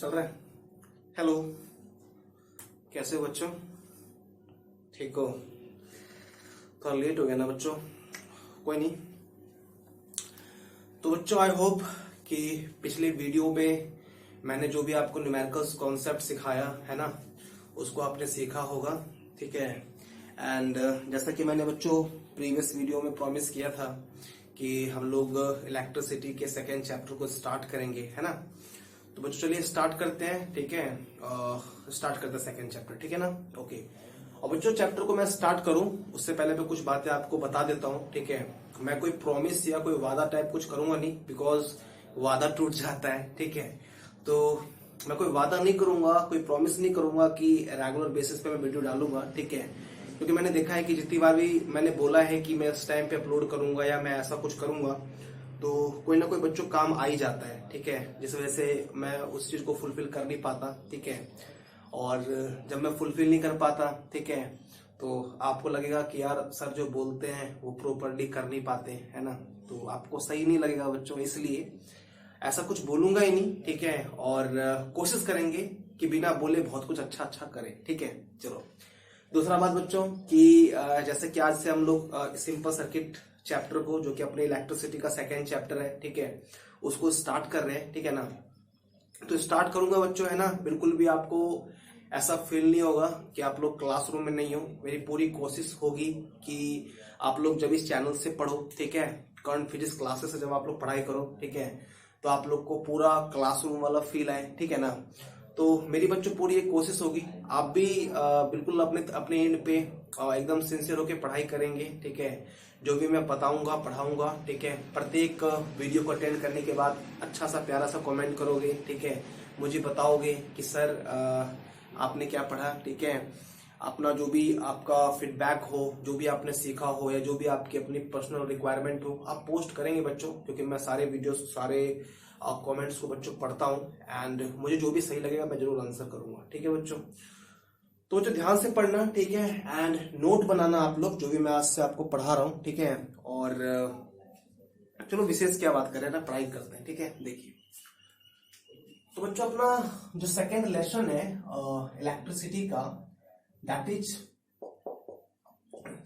चल रहा है। हेलो, कैसे हो बच्चों? ठीक हो? थोड़ा लेट हो गया ना बच्चों, कोई नहीं। तो बच्चों आई होप कि पिछले वीडियो में मैंने जो भी आपको न्यूमेरिकल्स कॉन्सेप्ट सिखाया है ना, उसको आपने सीखा होगा। ठीक है। एंड जैसा कि मैंने बच्चों प्रीवियस वीडियो में प्रॉमिस किया था कि हम लोग इलेक्ट्रिसिटी के सेकेंड चैप्टर को स्टार्ट करेंगे, है ना। तो बच्चों चलिए स्टार्ट करते हैं। ठीक है, स्टार्ट करते हैं सेकेंड चैप्टर। ठीक है ना, ओके। और बच्चों चैप्टर को मैं स्टार्ट करूं उससे पहले मैं कुछ बातें आपको बता देता हूं। ठीक है, मैं कोई प्रॉमिस या कोई वादा टाइप कुछ करूंगा नहीं, बिकॉज वादा टूट जाता है। ठीक है, तो मैं कोई वादा नहीं करूंगा, कोई प्रॉमिस नहीं करूंगा कि रेगुलर बेसिस पे मैं वीडियो डालूंगा। ठीक है, क्योंकि मैंने देखा है कि जितनी बार भी मैंने बोला है कि मैं इस टाइम पे अपलोड करूंगा या मैं ऐसा कुछ करूंगा, तो कोई ना कोई बच्चों काम आ ही जाता है। ठीक है, जिस वजह से मैं उस चीज को फुलफिल कर नहीं पाता। ठीक है, और जब मैं फुलफिल नहीं कर पाता, ठीक है, तो आपको लगेगा कि यार सर जो बोलते हैं वो प्रॉपरली कर नहीं पाते, है ना। तो आपको सही नहीं लगेगा बच्चों, इसलिए ऐसा कुछ बोलूंगा ही नहीं। ठीक है, और कोशिश करेंगे कि बिना बोले बहुत कुछ अच्छा अच्छा करें। ठीक है, चलो। दूसरा बात बच्चों कि जैसे कि आज से हम लोग सिंपल सर्किट चैप्टर को, जो कि अपने इलेक्ट्रिसिटी का सेकेंड चैप्टर है, ठीक है, उसको स्टार्ट कर रहे हैं। ठीक है ना, तो स्टार्ट करूंगा बच्चों, है ना। बिल्कुल भी आपको ऐसा फील नहीं होगा कि आप लोग क्लासरूम में नहीं हो। मेरी पूरी कोशिश होगी कि आप लोग जब इस चैनल से पढ़ो, ठीक है, करंट फिजिक्स क्लासेस से जब आप लोग पढ़ाई करो, ठीक है, तो आप लोग को पूरा क्लासरूम वाला फील आए। ठीक है ना, तो मेरी बच्चों पूरी एक कोशिश होगी, आप भी बिल्कुल अपने अपने एंड पे एकदम सिंसियर होकर पढ़ाई करेंगे। ठीक है, जो भी मैं बताऊंगा पढ़ाऊंगा, ठीक है, प्रत्येक वीडियो को अटेंड करने के बाद अच्छा सा प्यारा सा कमेंट करोगे। ठीक है, मुझे बताओगे कि सर आपने क्या पढ़ा। ठीक है, अपना जो भी आपका फीडबैक हो, जो भी आपने सीखा हो या जो भी आपकी अपनी पर्सनल रिक्वायरमेंट हो, आप पोस्ट करेंगे बच्चों, क्योंकि मैं सारे वीडियोस सारे कमेंट्स को बच्चों पढ़ता हूं, एंड मुझे जो भी सही लगेगा मैं जरूर आंसर करूंगा। ठीक है बच्चों, तो जो ध्यान से पढ़ना, ठीक है, एंड नोट बनाना आप लोग जो भी मैं आज से आपको पढ़ा रहा हूं। ठीक है, और चलो विशेष क्या बात करें ना, पढ़ाई करते हैं। ठीक है, देखिए तो बच्चों अपना जो सेकेंड लेसन है इलेक्ट्रिसिटी का, दैट इज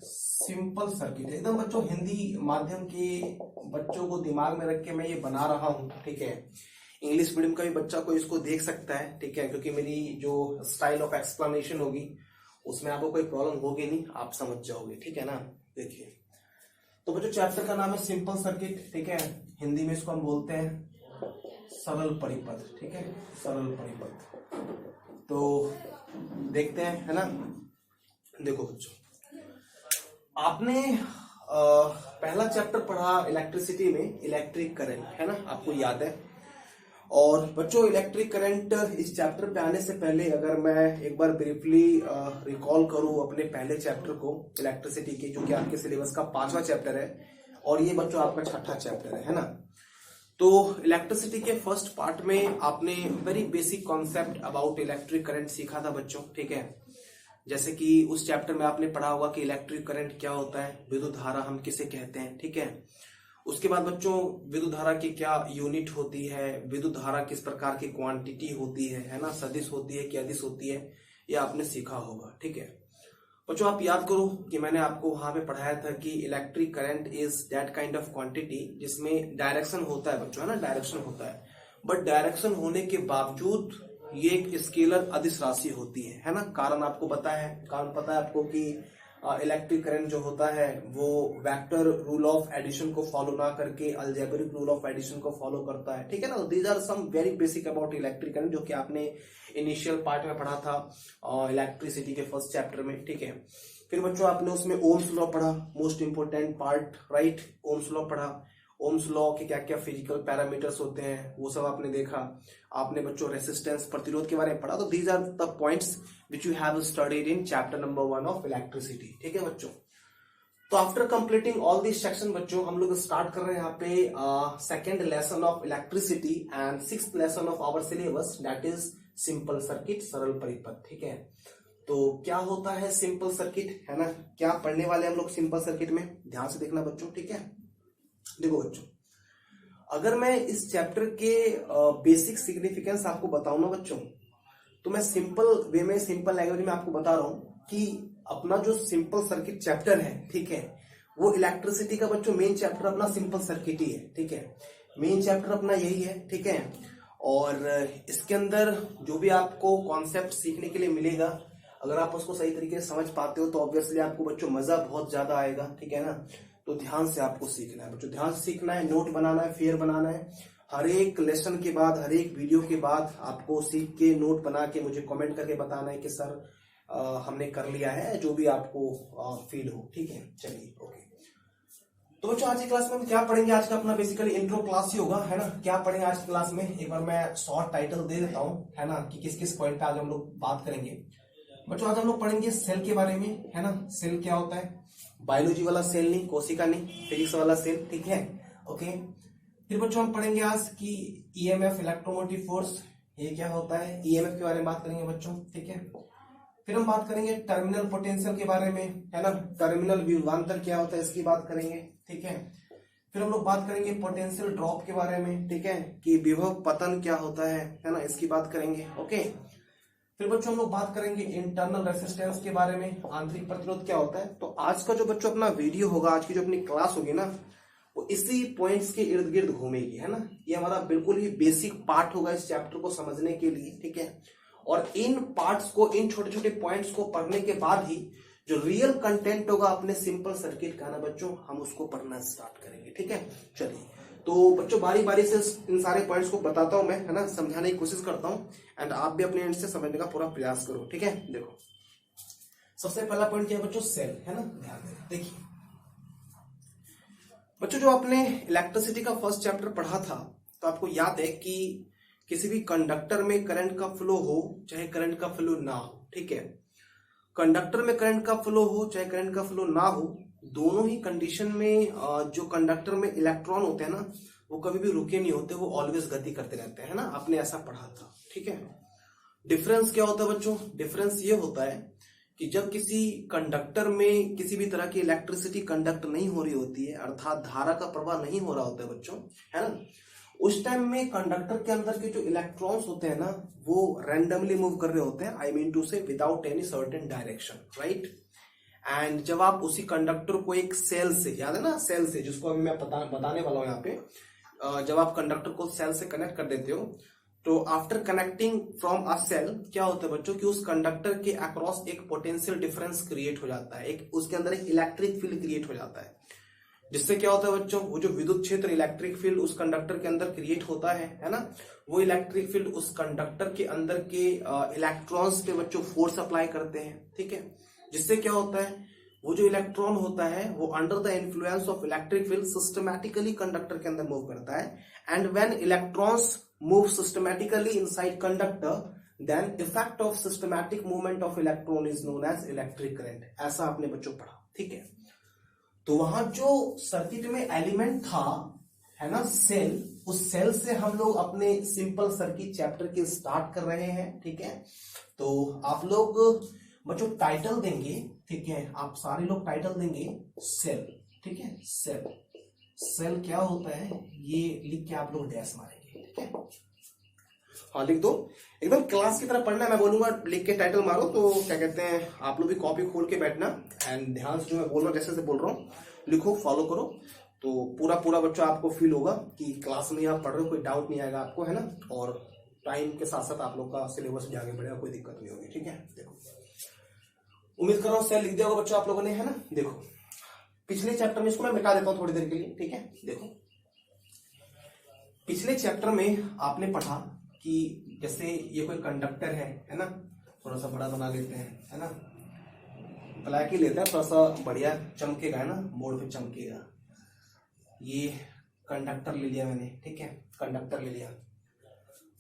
सिंपल सर्किट। एकदम बच्चों हिंदी माध्यम के बच्चों को दिमाग में रख के मैं ये बना रहा हूं। ठीक है, इंग्लिश मीडियम का भी बच्चा कोई इसको देख सकता है। ठीक है, क्योंकि मेरी जो स्टाइल ऑफ एक्सप्लेनेशन होगी उसमें आपको कोई प्रॉब्लम होगी नहीं, आप समझ जाओगे। ठीक है ना, देखिए तो बच्चों चैप्टर का नाम है सिंपल सर्किट। ठीक है, हिंदी में इसको हम बोलते हैं सरल परिपथ। ठीक है, सरल परिपथ। तो देखते हैं, है ना। देखो बच्चों, आपने पहला चैप्टर पढ़ा इलेक्ट्रिसिटी में, इलेक्ट्रिक करंट, है ना, आपको याद है। और बच्चों इलेक्ट्रिक करंट इस चैप्टर पे आने से पहले अगर मैं एक बार ब्रीफली रिकॉल करूं अपने पहले चैप्टर को इलेक्ट्रिसिटी के, जो कि आपके सिलेबस का 5वां चैप्टर है, और ये बच्चों आपका 6ठा चैप्टर है ना। तो इलेक्ट्रिसिटी के फर्स्ट पार्ट में आपने very basic concept about electric current सीखा था बच्चों। ठीक है, जैसे कि उस चैप्टर में आपने पढ़ा होगा कि इलेक्ट्रिक करंट क्या होता है, विद्युत धारा हम किसे कहते हैं। ठीक है, उसके बाद बच्चों विद्युत धारा की क्या यूनिट होती है, विद्युत धारा किस प्रकार की क्वांटिटी होती है ना, सदिश होती है कि अदिश होती है, ये आपने सीखा होगा। ठीक है बच्चों, आप याद करो कि मैंने आपको वहां पे पढ़ाया था कि electric current is that kind of quantity जिसमें डायरेक्शन होता है बच्चों, है ना, डायरेक्शन होता है, बट डायरेक्शन होने के बावजूद ये एक स्केलर अदिश राशि होती है ना। कारण आपको पता है, कारण पता है आपको कि इलेक्ट्रिक करंट जो होता है वो वेक्टर रूल ऑफ एडिशन को फॉलो ना करके अलजेब्रिक रूल ऑफ एडिशन को फॉलो करता है। ठीक है ना, these are some very basic about electric current, जो कि आपने इनिशियल पार्ट में पढ़ा था इलेक्ट्रिसिटी के फर्स्ट चैप्टर में। ठीक है, फिर बच्चों आपने उसमें ओम्स लॉ पढ़ा, most important part, right, Ohm's law पढ़ा। ओम्स लॉ के क्या क्या फिजिकल पैरामीटर्स होते हैं वो सब आपने देखा। आपने बच्चों रेसिस्टेंस, प्रतिरोध के बारे में पढ़ा। तो these are the points which you have studied in chapter number 1 of electricity. ठीक है बच्चों, तो after completing all this section बच्चों हम लोग स्टार्ट कर रहे हैं यहाँ पे second lesson of electricity and 6th lesson of our syllabus, that is simple circuit, सरल परिपथ। ठीक है, तो क्या होता है सिंपल सर्किट, है ना, क्या पढ़ने वाले हम लोग सिंपल सर्किट में, ध्यान से देखना बच्चों। ठीक है, देखो बच्चों अगर मैं इस चैप्टर के बेसिक सिग्निफिकेंस आपको बताऊं ना बच्चों, तो मैं सिंपल वे में, सिंपल लैंग्वेज में आपको बता रहा हूं कि अपना जो सिंपल सर्किट चैप्टर है, ठीक है, वो इलेक्ट्रिसिटी का बच्चों मेन चैप्टर अपना सिंपल सर्किट ही है, ठीक है, मेन चैप्टर अपना यही है, ठीक है। और इसके अंदर जो भी आपको कॉन्सेप्ट सीखने के लिए मिलेगा, अगर आप उसको सही तरीके से समझ पाते हो तो ऑब्वियसली आपको बच्चों मजा बहुत ज्यादा आएगा, ठीक है ना। तो ध्यान से आपको सीखना है बच्चों, ध्यान से सीखना है, नोट बनाना है, फेयर बनाना है। हर एक लेसन के बाद, हर एक वीडियो के बाद आपको सीख के नोट बना के मुझे कमेंट करके बताना है कि सर हमने कर लिया है, जो भी आपको फील हो, ठीक है। चलिए ओके। तो बच्चों आज की क्लास में हम क्या पढ़ेंगे, आज का अपना बेसिकली इंट्रो क्लास ही होगा, है ना। क्या पढ़ेंगे आज की क्लास में, एक बार मैं शॉर्ट टाइटल दे देता हूँ, है ना, कि किस किस पॉइंट पे आज हम लोग बात करेंगे। बच्चों आज हम लोग पढ़ेंगे सेल के बारे में, है ना। सेल क्या होता है, बायोलॉजी वाला सेल नहीं, कोशिका नहीं, फिजिक्स वाला सेल, ठीक है, ओके। फिर बच्चों हम पढ़ेंगे आज की ईएमएफ, इलेक्ट्रोमोटिव फोर्स, ये क्या होता है, ईएमएफ के बारे में बात करेंगे बच्चों, ठीक है। फिर हम बात करेंगे टर्मिनल पोटेंशियल के बारे में, है ना, टर्मिनल विभवांतर क्या होता है इसकी बात करेंगे, ठीक है। फिर हम लोग बात करेंगे पोटेंशियल ड्रॉप के बारे में, ठीक है, कि विभव पतन क्या होता है ना, इसकी बात करेंगे, ओके। फिर बच्चों हम लोग बात करेंगे इंटरनल रेसिस्टेंस के बारे में, आंतरिक प्रतिरोध क्या होता है। तो आज का जो बच्चों अपना वीडियो होगा, आज की जो अपनी क्लास होगी ना, वो इसी पॉइंट्स के इर्द गिर्द घूमेगी, है ना। ये हमारा बिल्कुल ही बेसिक पार्ट होगा इस चैप्टर को समझने के लिए, ठीक है। और इन पार्ट्स को, इन छोटे छोटे पॉइंट्स को पढ़ने के बाद ही जो रियल कंटेंट होगा अपने सिंपल सर्किट का ना बच्चों, हम उसको पढ़ना स्टार्ट करेंगे, ठीक है। चलिए तो बच्चों बारी बारी से इन सारे पॉइंट्स को बताता हूं मैं, है ना, समझाने की कोशिश करता हूं, एंड आप भी अपने एंड से समझने का पूरा प्रयास करो, ठीक है। देखो सबसे पहला पॉइंट क्या है बच्चों, सेल, है ना। ध्यान देना, देखिए बच्चों जो आपने इलेक्ट्रिसिटी का फर्स्ट चैप्टर पढ़ा था, तो आपको याद है कि किसी भी कंडक्टर में करंट का फ्लो हो चाहे करंट का फ्लो ना हो, ठीक है, कंडक्टर में करंट का फ्लो हो चाहे करंट का फ्लो ना हो, दोनों ही कंडीशन में जो कंडक्टर में इलेक्ट्रॉन होते हैं ना, वो कभी भी रुके नहीं होते, वो ऑलवेज गति करते रहते हैं, है ना, आपने ऐसा पढ़ा था, ठीक है। डिफरेंस क्या होता है बच्चों, डिफरेंस ये होता है कि जब किसी कंडक्टर में किसी भी तरह की इलेक्ट्रिसिटी कंडक्ट नहीं हो रही होती है, अर्थात धारा का प्रवाह नहीं हो रहा होता है बच्चों, है ना, उस टाइम में कंडक्टर के अंदर के जो इलेक्ट्रॉन्स होते हैं ना, वो रैंडमली मूव कर रहे होते हैं, आई मीन टू से without any certain direction, right. And जब आप उसी कंडक्टर को एक सेल से, याद है ना, सेल से, जिसको अभी मैं बताने वाला हूं यहाँ पे, जब आप कंडक्टर को सेल से कनेक्ट कर देते हो, तो after connecting from a cell क्या होता है बच्चों, कि उस कंडक्टर के अक्रॉस एक पोटेंशियल डिफरेंस क्रिएट हो जाता है, एक उसके अंदर एक इलेक्ट्रिक फील्ड क्रिएट हो जाता है, जिससे क्या होता है बच्चों, वो जो विद्युत क्षेत्र, इलेक्ट्रिक फील्ड उस कंडक्टर के अंदर क्रिएट होता है ना, वो इलेक्ट्रिक फील्ड उस कंडक्टर के अंदर के इलेक्ट्रॉन्स पे बच्चों फोर्स अप्लाई करते हैं, ठीक है, जिससे क्या होता है, वो जो इलेक्ट्रॉन होता है वो under the influence of electric field systematically conductor के अंदर मूव करता है, and when electrons move systematically inside conductor, then effect of systematic movement of electron is known as electric current, ऐसा आपने बच्चों पढ़ा, ठीक है। तो वहां जो सर्किट में एलिमेंट था, है ना, सेल, उस सेल से हम लोग अपने सिंपल सर्किट चैप्टर के स्टार्ट कर रहे हैं, ठीक है। तो आप लोग बच्चों टाइटल देंगे, ठीक है, आप सारे लोग टाइटल देंगे सेल, ठीक है, सेल, सेल क्या होता है ये लिख के आप लोग डैश मारेंगे, ठीक है, हाँ लिख दो, एकदम क्लास की तरह पढ़ना है, मैं बोलूंगा लिख के टाइटल मारो, तो क्या कहते हैं, आप लोग भी कॉपी खोल के बैठना, एंड ध्यान से जो मैं बोल रहा हूँ जैसे बोल रहा हूँ लिखो, फॉलो करो, तो पूरा पूरा बच्चों आपको फील होगा कि क्लास में आप पढ़ रहे हो, कोई डाउट नहीं आएगा आपको, है ना, और टाइम के साथ साथ आप लोग का सिलेबस भी आगे बढ़ेगा, कोई दिक्कत नहीं होगी, ठीक है। देखो उम्मीद कर रहा हूँ सेल लिख दिया होगा बच्चों आप लोगों ने, है ना। देखो पिछले चैप्टर में, इसको मैं मिटा देता हूँ थोड़ी देर के लिए, ठीक है। देखो पिछले चैप्टर में आपने पढ़ा कि जैसे ये कोई कंडक्टर है ना, थोड़ा सा बड़ा बना लेते हैं, है ना, ब्लैक ही लेते हैं, थोड़ा सा बढ़िया चमकेगा, है ना, बोर्ड पे चमकेगा, ये कंडक्टर ले लिया मैंने, ठीक है, कंडक्टर ले लिया।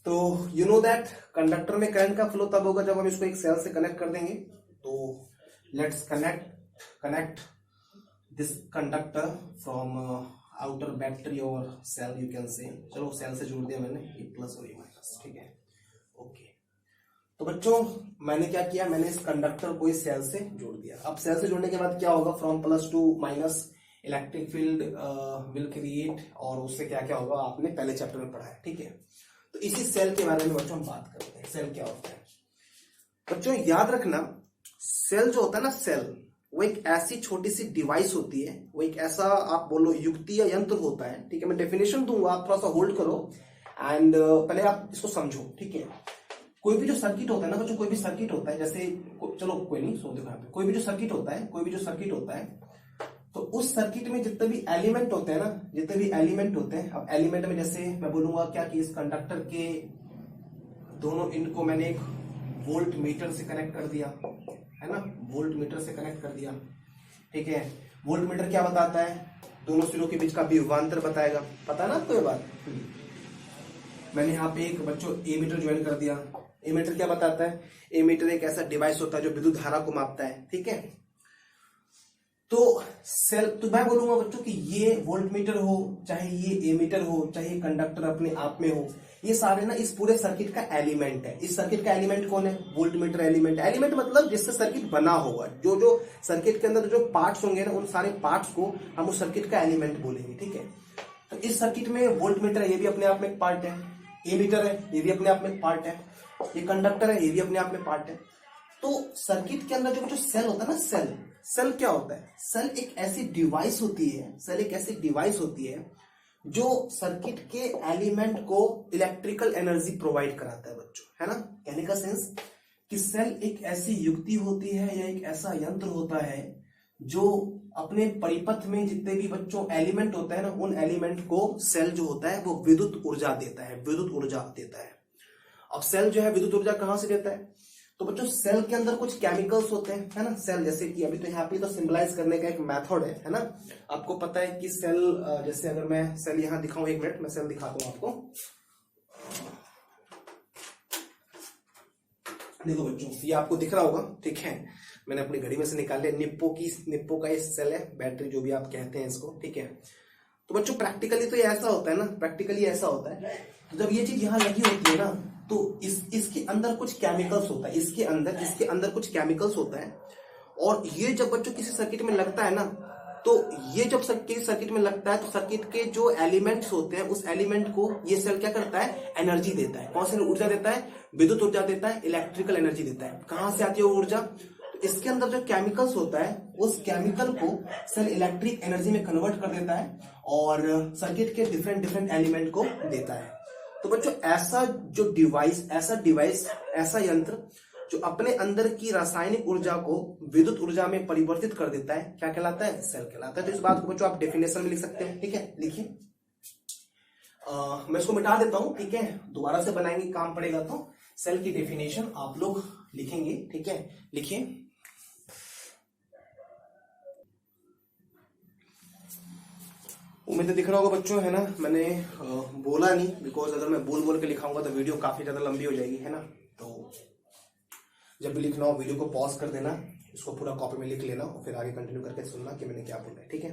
तो यू नो दैट कंडक्टर में करंट का फ्लो तब होगा जब हम इसको एक सेल से कनेक्ट कर देंगे। तो let's connect this conductor from outer battery और सेल, यू कैन से, चलो सेल से जोड़ दिया मैंने, ये प्लस और ये माइनस, ठीक है, ओके। तो बच्चों मैंने क्या किया, मैंने इस कंडक्टर को इस सेल से जोड़ दिया। अब सेल से जोड़ने के बाद क्या होगा, from plus two minus, electric field will create, और उससे क्या क्या होगा आपने पहले चैप्टर में पढ़ा है, ठीक है। तो इसी सेल के बारे में बच्चों हम बात करते हैं, सेल क्या होता है। बच्चों याद रखना, सेल जो होता है ना, सेल वो एक ऐसी छोटी सी डिवाइस होती है, वो एक ऐसा आप बोलो युक्ति या यंत्र होता है, ठीक है। मैं डेफिनेशन दूंगा, आप थोड़ा सा होल्ड करो एंड पहले आप इसको समझो, ठीक है। कोई भी जो सर्किट होता है ना बच्चों, कोई भी सर्किट होता है, जैसे चलो कोई नहीं, सुन देखो यहाँ पे, कोई भी जो सर्किट होता है, कोई भी जो सर्किट होता है, तो उस सर्किट में जितने भी एलिमेंट होते हैं ना, जितने भी एलिमेंट होते हैं, अब एलिमेंट में जैसे मैं बोलूंगा क्या कि इस कंडक्टर के दोनों इनको मैंने एक वोल्ट मीटर से कनेक्ट कर दिया, है ना, वोल्ट मीटर से कनेक्ट कर दिया, ठीक है। वोल्ट मीटर क्या बताता है, दोनों सिरों के बीच का विभवांतर बताएगा, पता है ना आपको ये बात। मैंने यहाँ पे एक बच्चों ए मीटर ज्वाइन कर दिया। ए मीटर क्या बताता है, ए मीटर एक ऐसा डिवाइस होता है जो विद्युत धारा को मापता है, ठीक है। तो सेल, तो मैं बोलूंगा बच्चों कि ये वोल्ट मीटर हो, चाहे ये ए मीटर हो, चाहे ये कंडक्टर अपने आप में हो, ये सारे ना इस पूरे सर्किट का एलिमेंट है। इस सर्किट का एलिमेंट कौन है, वोल्ट मीटर एलिमेंट। एलिमेंट मतलब जिससे सर्किट बना होगा, जो जो सर्किट के अंदर जो पार्ट्स होंगे ना, उन सारे पार्ट्स को हम उस सर्किट का एलिमेंट बोलेंगे, ठीक है। तो इस सर्किट में वोल्ट मीटर है, ये भी अपने आप में एक पार्ट है, ए मीटर है, ये भी अपने आप में एक पार्ट है, ये कंडक्टर है, ये भी अपने आप में पार्ट है। तो सर्किट के अंदर जो सेल होता है ना, सेल क्या होता है, सेल एक ऐसी डिवाइस होती है, सेल एक ऐसी डिवाइस होती है जो सर्किट के एलिमेंट को इलेक्ट्रिकल एनर्जी प्रोवाइड कराता है बच्चों, है ना। कहने का सेंस कि सेल एक ऐसी युक्ति होती है या एक ऐसा यंत्र होता है जो अपने परिपथ में जितने भी बच्चों एलिमेंट होता है ना, उन एलिमेंट को सेल जो होता है वो विद्युत ऊर्जा देता है, विद्युत ऊर्जा देता है। अब सेल जो है विद्युत ऊर्जा कहां से देता है, तो बच्चों सेल के अंदर कुछ केमिकल्स होते हैं, है ना। सेल जैसे कि अभी तो यहाँ पे तो सिंबलाइज करने का एक मेथड है ना। आपको पता है कि सेल, जैसे अगर मैं सेल यहां दिखाऊं, एक मिनट मैं सेल दिखाता हूं आपको। देखो बच्चों, ये आपको दिख रहा होगा, ठीक है। मैंने अपनी घड़ी में से निकाल लिया, निप्पो का ये सेल है, बैटरी जो भी आप कहते हैं इसको, ठीक है। तो बच्चों प्रैक्टिकली तो ये ऐसा होता है ना, प्रैक्टिकली ऐसा होता है। तो जब ये चीज यहां लगी होती है ना, तो इसके अंदर कुछ केमिकल्स होता है, इसके अंदर कुछ केमिकल्स होता है। और ये जब बच्चों किसी सर्किट में लगता है ना, तो ये जब किसी सर्किट में लगता है, तो सर्किट के जो एलिमेंट्स होते हैं, उस एलिमेंट को ये सेल क्या करता है, एनर्जी देता है। कौन सी ऊर्जा देता है, विद्युत ऊर्जा देता है, इलेक्ट्रिकल एनर्जी देता है। कहां से आती है वो ऊर्जा, तो इसके अंदर जो केमिकल्स होता है, उस केमिकल को सेल इलेक्ट्रिक एनर्जी में कन्वर्ट कर देता है और सर्किट के डिफरेंट एलिमेंट को देता है। तो बच्चों ऐसा जो डिवाइस, ऐसा यंत्र जो अपने अंदर की रासायनिक ऊर्जा को विद्युत ऊर्जा में परिवर्तित कर देता है, क्या कहलाता है, सेल कहलाता है। तो इस बात को बच्चों आप डेफिनेशन में लिख सकते हैं, ठीक है। लिखिए, मैं इसको मिटा देता हूं, ठीक है, दोबारा से बनाएंगे, काम पड़ेगा। तो सेल की डेफिनेशन आप लोग लिखेंगे, ठीक है। लिखिए, उम्मीद दिख रहा होगा बच्चों, है ना। मैंने बोला नहीं, बिकॉज अगर मैं बोल के लिखाऊंगा तो वीडियो काफी ज्यादा लंबी हो जाएगी, है ना। तो जब भी लिखना हो वीडियो को पॉज कर देना, इसको पूरा कॉपी में लिख लेना और फिर आगे कंटिन्यू करके सुनना कि मैंने क्या बोला है, ठीक है।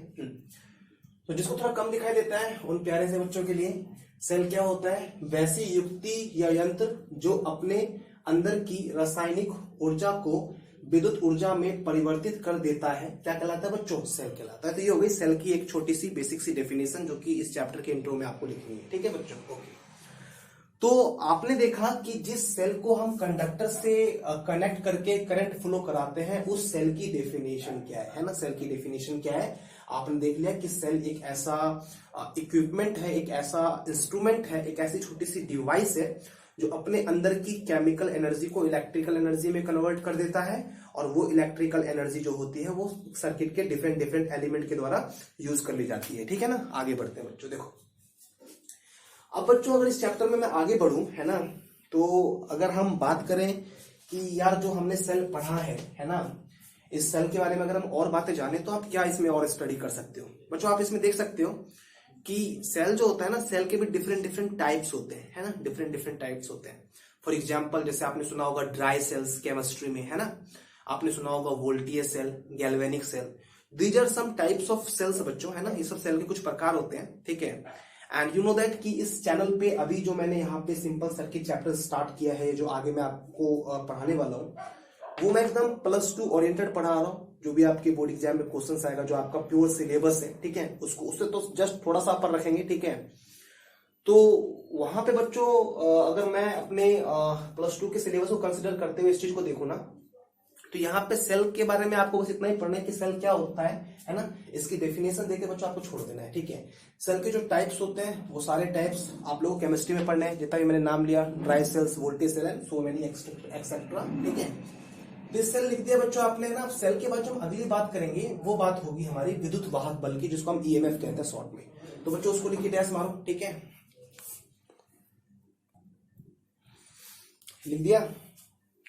तो जिसको थोड़ा कम दिखाई देता है उन प्यारे से बच्चों के लिए सेल क्या होता है, वैसी युक्ति या यंत्र जो अपने अंदर की रासायनिक ऊर्जा को विद्युत ऊर्जा में परिवर्तित कर देता है, क्या कहलाता है बच्चों, सेल कहलाता है। तो ये हो गई सेल की एक छोटी सी बेसिक सी डेफिनेशन, जो कि इस चैप्टर के इंट्रो में आपको लिखनी है, ठीक है बच्चों। ओके, तो आपने देखा कि जिस सेल को हम कंडक्टर से कनेक्ट करके करंट फ्लो कराते हैं, उस सेल की डेफिनेशन क्या है ना। सेल की डेफिनेशन क्या है, आपने देख लिया कि सेल एक ऐसा इक्विपमेंट है, एक ऐसा इंस्ट्रूमेंट है, एक ऐसी छोटी सी डिवाइस है जो अपने अंदर की केमिकल एनर्जी को इलेक्ट्रिकल एनर्जी में कन्वर्ट कर देता है, और वो इलेक्ट्रिकल एनर्जी जो होती है वो सर्किट के डिफरेंट एलिमेंट के द्वारा यूज कर ली जाती है, ठीक है ना। आगे बढ़ते हैं बच्चों। देखो अब बच्चों, अगर इस चैप्टर में मैं आगे बढ़ूं, है ना, तो अगर हम बात करें कि यार जो हमने सेल पढ़ा है ना, इस सेल के बारे में अगर हम और बातें जाने तो आप क्या इसमें और स्टडी कर सकते हो बच्चों। आप इसमें देख सकते हो कि सेल जो होता है ना, सेल के भी डिफरेंट टाइप्स होते हैं, है ना, डिफरेंट टाइप्स होते हैं। फॉर एग्जांपल जैसे आपने सुना होगा ड्राई सेल्स केमिस्ट्री में, है ना, आपने सुना होगा voltage cell, galvanic cell. These are some types of cells बच्चों, है ना, ये सब सेल के कुछ प्रकार होते हैं, ठीक है। एंड यू नो दैट कि इस चैनल पे अभी जो मैंने यहाँ पे सिंपल सर्किट चैप्टर स्टार्ट किया है, जो आगे मैं आपको पढ़ाने वाला हूँ, वो मैं एकदम +2 ओरिएंटेड पढ़ा रहा हूँ, जो भी आपके बोर्ड एग्जाम में क्वेश्चन आएगा, जो आपका प्योर सिलेबस है, ठीक है, उसको उससे तो जस्ट थोड़ा सा ऊपर रखेंगे, ठीक है। तो वहां पे बच्चों अगर मैं अपने +2 के सिलेबस को कंसिडर करते हुए इस चीज को देखूं ना, तो यहाँ पे सेल के बारे में आपको बस इतना ही पढ़ना है कि सेल क्या होता है ना, इसकी डेफिनेशन देके बच्चों आपको छोड़ देना है, ठीक है। सेल के जो टाइप्स होते हैं वो सारे टाइप्स आप लोगों को केमिस्ट्री में पढ़ने हैं, जितना भी मैंने नाम लिया, dry cells, voltage cell and so many etcetera, ठीक है। तो सेल लिख दिया बच्चों आपने ना। सेल के बाद जो हम अगली बात करेंगे वो बात होगी हमारी विद्युत वाहक बल की, जिसको हम ईएमएफ कहते हैं शॉर्ट में। तो बच्चों उसको लिखिए, डैश मारो, ठीक है, लिख दिया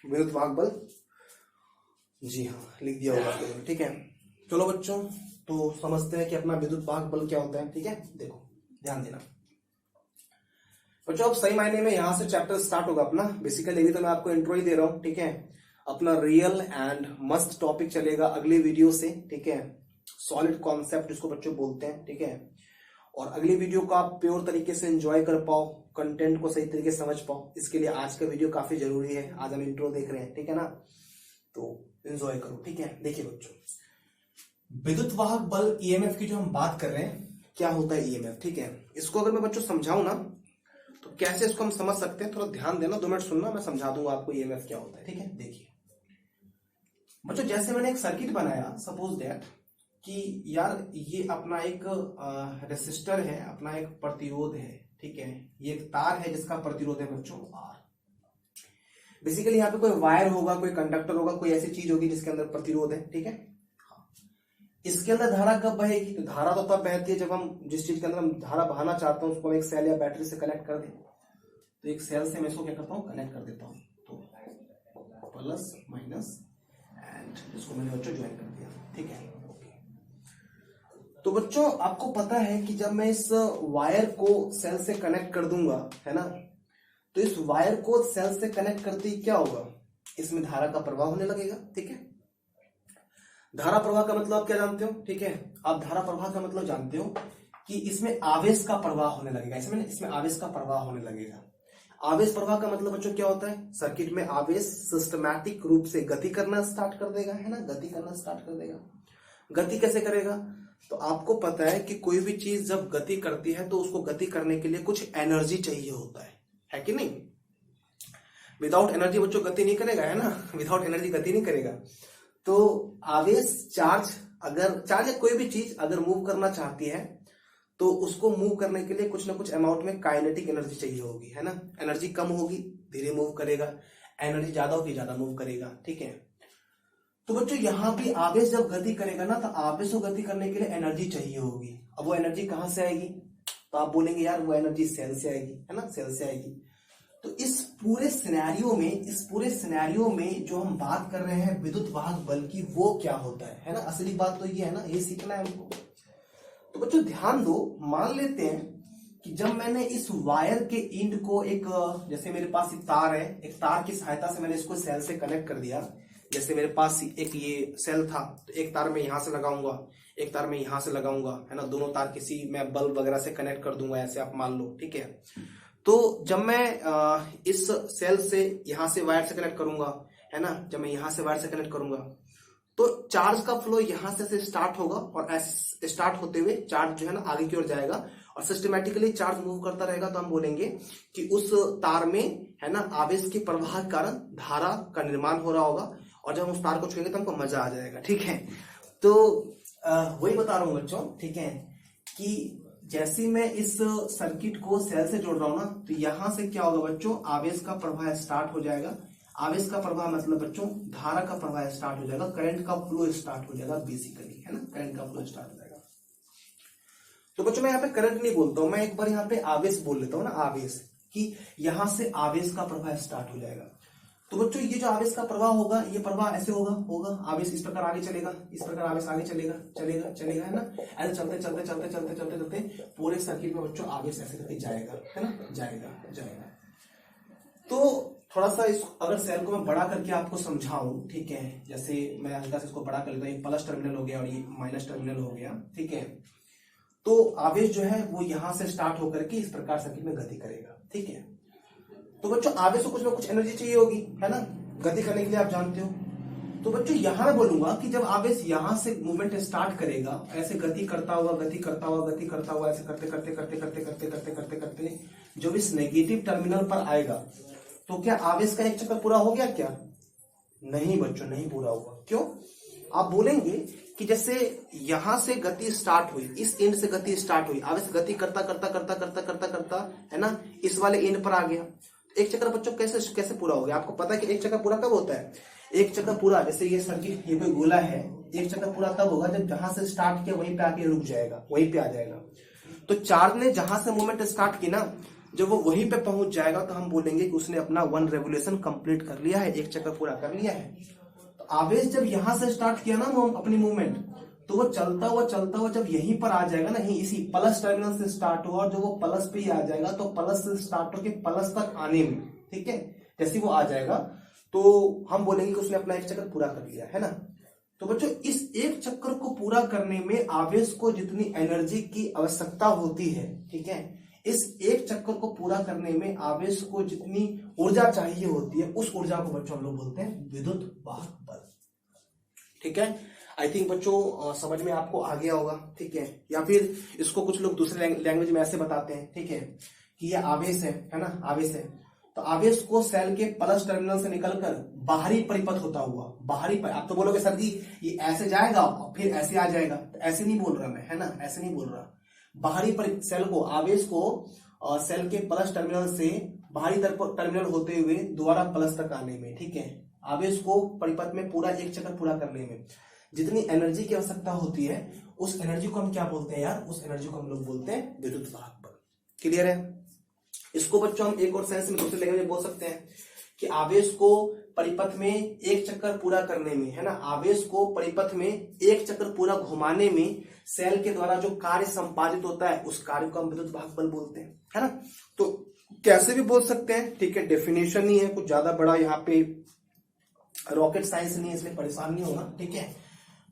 विद्युत वाहक बल, जी हाँ लिख दिया होगा, ठीक है। चलो बच्चों, तो समझते हैं कि अपना विद्युत वाहक बल क्या होता है, ठीक है। देखो ध्यान देना बच्चों, अब सही मायने में यहां से चैप्टर स्टार्ट होगा अपना। बेसिकली अभी तो मैं आपको इंट्रो ही दे रहा हूं, ठीक है। अपना रियल एंड मस्त टॉपिक चलेगा अगली वीडियो से, ठीक है। सॉलिड कॉन्सेप्ट जिसको बच्चों बोलते हैं, ठीक है। और अगली वीडियो को आप प्योर तरीके से एंजॉय कर पाओ, कंटेंट को सही तरीके से समझ पाओ, इसके लिए आज का वीडियो काफी जरूरी है। आज हम इंट्रो देख रहे हैं, ठीक है ना, तो एंजॉय करो, ठीक है। देखिए बच्चों, विद्युत वाहक बल ईएमएफ की जो हम बात कर रहे हैं, क्या होता है ईएमएफ, ठीक है। इसको अगर मैं बच्चों समझाऊं ना, तो कैसे इसको हम समझ सकते हैं, थोड़ा ध्यान देना, 2 मिनट सुनना, मैं समझा दूंगा आपको ईएमएफ क्या होता है, ठीक है। देखिए बच्चों, जैसे मैंने एक सर्किट बनाया, सपोज दैट कि यार ये अपना एक रेसिस्टर है, अपना एक प्रतिरोध है, ठीक है। ये एक तार है जिसका प्रतिरोध है बच्चों R। बेसिकली यहाँ पे कोई वायर होगा, कोई कंडक्टर होगा, कोई ऐसी चीज होगी जिसके अंदर प्रतिरोध है, ठीक है। इसके अंदर धारा कब बहेगी, तो धारा तो तब बहती है जब हम जिस चीज के अंदर हम धारा बहाना चाहते हैं उसको हम एक सेल या बैटरी से कनेक्ट कर दें। तो एक सेल से मैं इसको क्या करता हूँ, कनेक्ट कर देता हूँ, तो प्लस माइनस एंड इसको मैंने बच्चों ज्वाइन कर दिया, ठीक है। तो बच्चों आपको पता है कि जब मैं इस वायर को सेल से कनेक्ट कर दूंगा, है ना, तो इस वायर को सेल से कनेक्ट करते ही क्या होगा, इसमें धारा का प्रवाह होने लगेगा, ठीक है। धारा प्रवाह का मतलब आप क्या जानते हो, ठीक है। आप धारा प्रवाह का मतलब जानते हो कि इसमें आवेश का प्रवाह होने लगेगा, इसमें आवेश का प्रवाह होने लगेगा। आवेश प्रवाह का मतलब बच्चों क्या होता है, सर्किट में आवेश सिस्टमैटिक रूप से गति करना स्टार्ट कर देगा, है ना, गति करना स्टार्ट कर देगा। गति कैसे करेगा, तो आपको पता है कि कोई भी चीज जब गति करती है तो उसको गति करने के लिए कुछ एनर्जी चाहिए होता है कि नहीं। विदाउट एनर्जी बच्चों गति नहीं करेगा, है ना, विदाउट एनर्जी गति नहीं करेगा। तो आवेश, चार्ज या कोई भी चीज अगर मूव करना चाहती है तो उसको मूव करने के लिए कुछ ना कुछ अमाउंट में काइनेटिक एनर्जी चाहिए होगी, है ना। एनर्जी कम होगी धीरे मूव करेगा, एनर्जी ज्यादा होगी ज्यादा मूव करेगा, ठीक है। तो बच्चों यहाँ भी आवेश जब गति करेगा ना, तो आवेश को गति करने के लिए एनर्जी चाहिए होगी। अब वो एनर्जी कहां से आएगी, तो आप बोलेंगे यार वो एनर्जी सेल से आएगी, है ना, सेल से आएगी। तो इस पूरे सिनेरियो में जो हम बात कर रहे हैं विद्युत वाहक बल की, वो क्या होता है ना, असली बात तो ये है ना, ये सीखना है हमको। तो बच्चों ध्यान दो, मान लेते हैं कि जब मैंने इस वायर के एंड को एक, जैसे मेरे पास एक तार है, एक तार की सहायता से मैंने इसको सेल से कनेक्ट कर दिया। जैसे मेरे पास एक ये सेल था, तो एक तार में यहां से लगाऊंगा, एक तार में यहां से लगाऊंगा, है ना, दोनों तार किसी मैं बल्ब वगैरह से कनेक्ट कर दूंगा, ऐसे आप मान लो, ठीक है। तो जब मैं इस सेल से यहां से वायर से कनेक्ट करूंगा, है ना, जब मैं यहां से वायर से कनेक्ट करूंगा तो चार्ज का फ्लो यहां से स्टार्ट होगा, और ऐसे स्टार्ट होते हुए चार्ज जो है ना आगे की ओर जाएगा, और सिस्टमैटिकली चार्ज मूव करता रहेगा। तो हम बोलेंगे कि उस तार में, है ना, आवेश के प्रवाह के कारण धारा का निर्माण हो रहा होगा, और जब हम उस तार को छुएंगे तो हमको मजा आ जाएगा, ठीक है। तो वही बता रहा हूं बच्चों, ठीक है, कि जैसे मैं इस सर्किट को सेल से जोड़ रहा हूं ना, तो यहां से क्या होगा बच्चों, आवेश का प्रवाह स्टार्ट हो जाएगा। आवेश का प्रवाह मतलब बच्चों धारा का प्रवाह स्टार्ट हो जाएगा, करंट का फ्लो स्टार्ट हो जाएगा बेसिकली, है ना, करंट का फ्लो स्टार्ट हो जाएगा। तो बच्चों मैं यहाँ पे करंट नहीं बोलता हूं, मैं एक बार यहाँ पे आवेश बोल लेता हूँ ना, आवेश, कि यहां से आवेश का प्रवाह स्टार्ट हो जाएगा। तो बच्चों ये जो आवेश का प्रवाह होगा, ये प्रवाह ऐसे होगा आवेश इस प्रकार आगे चलेगा, इस प्रकार आवेश आगे चलेगा, है ना, ऐसे चलते पूरे सर्किट में बच्चों आवेश ऐसे करके जाएगा, है ना, जाएगा। तो थोड़ा सा इस अगर सेल को मैं बड़ा करके आपको समझाऊं, ठीक है, जैसे मैं हल्का से इसको बड़ा कर लेता हूं, ये प्लस टर्मिनल हो गया और ये माइनस टर्मिनल हो गया, ठीक है। तो आवेश जो है वो यहां से स्टार्ट होकर के इस प्रकार सर्किट में गति करेगा, ठीक है। तो बच्चों आवेश को कुछ ना कुछ एनर्जी चाहिए होगी, है ना, गति करने के लिए, आप जानते हो। तो बच्चों यहां मैं बोलूंगा कि जब आवेश यहां से मूवमेंट स्टार्ट करेगा, ऐसे गति करता हुआ गति करता हुआ गति करता हुआ ऐसे करते करते करते करते करते करते करते करते जब इस नेगेटिव टर्मिनल पर आएगा, तो क्या आवेश का एक चक्कर पूरा हो गया क्या? नहीं बच्चों, नहीं पूरा हुआ। क्यों? आप बोलेंगे कि जैसे यहां से गति स्टार्ट हुई, इस एंड से गति स्टार्ट हुई, आवेश गति करता करता करता करता करता करता है ना, इस वाले एंड पर आ गया, एक चक्कर बच्चों कैसे कैसे पूरा हो गया? आपको पता है कि एक चक्कर पूरा कब होता है? एक चक्कर पूरा, जैसे ये सर्किट, ये कोई गोला है, एक चक्कर पूरा तब होगा जब जहां से स्टार्ट किया वहीं पे आके रुक जाएगा, वहीं पे आ जाएगा। तो चार्ज ने जहां से मूवमेंट स्टार्ट की ना, जब वो वहीं पे पहुंच जाएगा तो हम बोलेंगे कि उसने अपना 1 रेवोल्यूशन कंप्लीट कर लिया है, एक चक्कर पूरा कर लिया है। तो आवेश जब यहां से स्टार्ट किया ना अपनी मूवमेंट, तो वो चलता हुआ जब यहीं पर आ जाएगा ना, यहीं इसी प्लस टर्मिनल से स्टार्ट हुआ और जो वो प्लस पे ही आ जाएगा, तो प्लस से स्टार्ट होकर प्लस तक आने में, ठीक है, जैसे वो आ जाएगा तो हम बोलेंगे कि उसने अपना एक चक्कर पूरा कर लिया है ना। तो बच्चों इस एक चक्कर को पूरा करने में आवेश को जितनी एनर्जी की आवश्यकता होती है, ठीक है, इस एक चक्कर को पूरा करने में आवेश को जितनी ऊर्जा चाहिए होती है, उस ऊर्जा को बच्चों हम लोग बोलते हैं विद्युत वाहक बल। ठीक है, आई थिंक बच्चों समझ में आपको आ गया होगा। ठीक है, या फिर इसको कुछ लोग दूसरे लैंग्वेज में ऐसे बताते हैं, ठीक है, कि ये आवेश है ना, आवेश है। तो आवेश को सेल के प्लस टर्मिनल से निकलकर बाहरी परिपथ होता हुआ, आप तो बोलोगे सर जी ये ऐसे जाएगा और फिर ऐसे आ जाएगा, तो ऐसे नहीं बोल रहा मैं, है ना, ऐसे नहीं बोल रहा। बाहरी सेल को, आवेश को सेल के प्लस टर्मिनल से बाहरी टर्मिनल होते हुए दोबारा प्लस तक आने में, ठीक है, आवेश को परिपथ में पूरा एक चक्कर पूरा करने में जितनी एनर्जी की आवश्यकता होती है, उस एनर्जी को हम क्या बोलते हैं यार? उस एनर्जी को हम लोग बोलते हैं विद्युत वाहक बल। क्लियर है? इसको बच्चों हम एक और सेंस में, दूसरे लैंग्वेज में बोल सकते हैं कि आवेश को परिपथ में एक चक्कर पूरा करने में, है ना, आवेश को परिपथ में एक चक्कर पूरा घुमाने में सेल के द्वारा जो कार्य संपादित होता है, उस कार्य को हम विद्युत वाहक बल बोलते हैं, है ना। तो कैसे भी बोल सकते हैं, ठीक है, डेफिनेशन ही है, कुछ ज्यादा बड़ा यहाँ पे रॉकेट साइंस नहीं है, इसलिए परेशान नहीं होगा। ठीक है,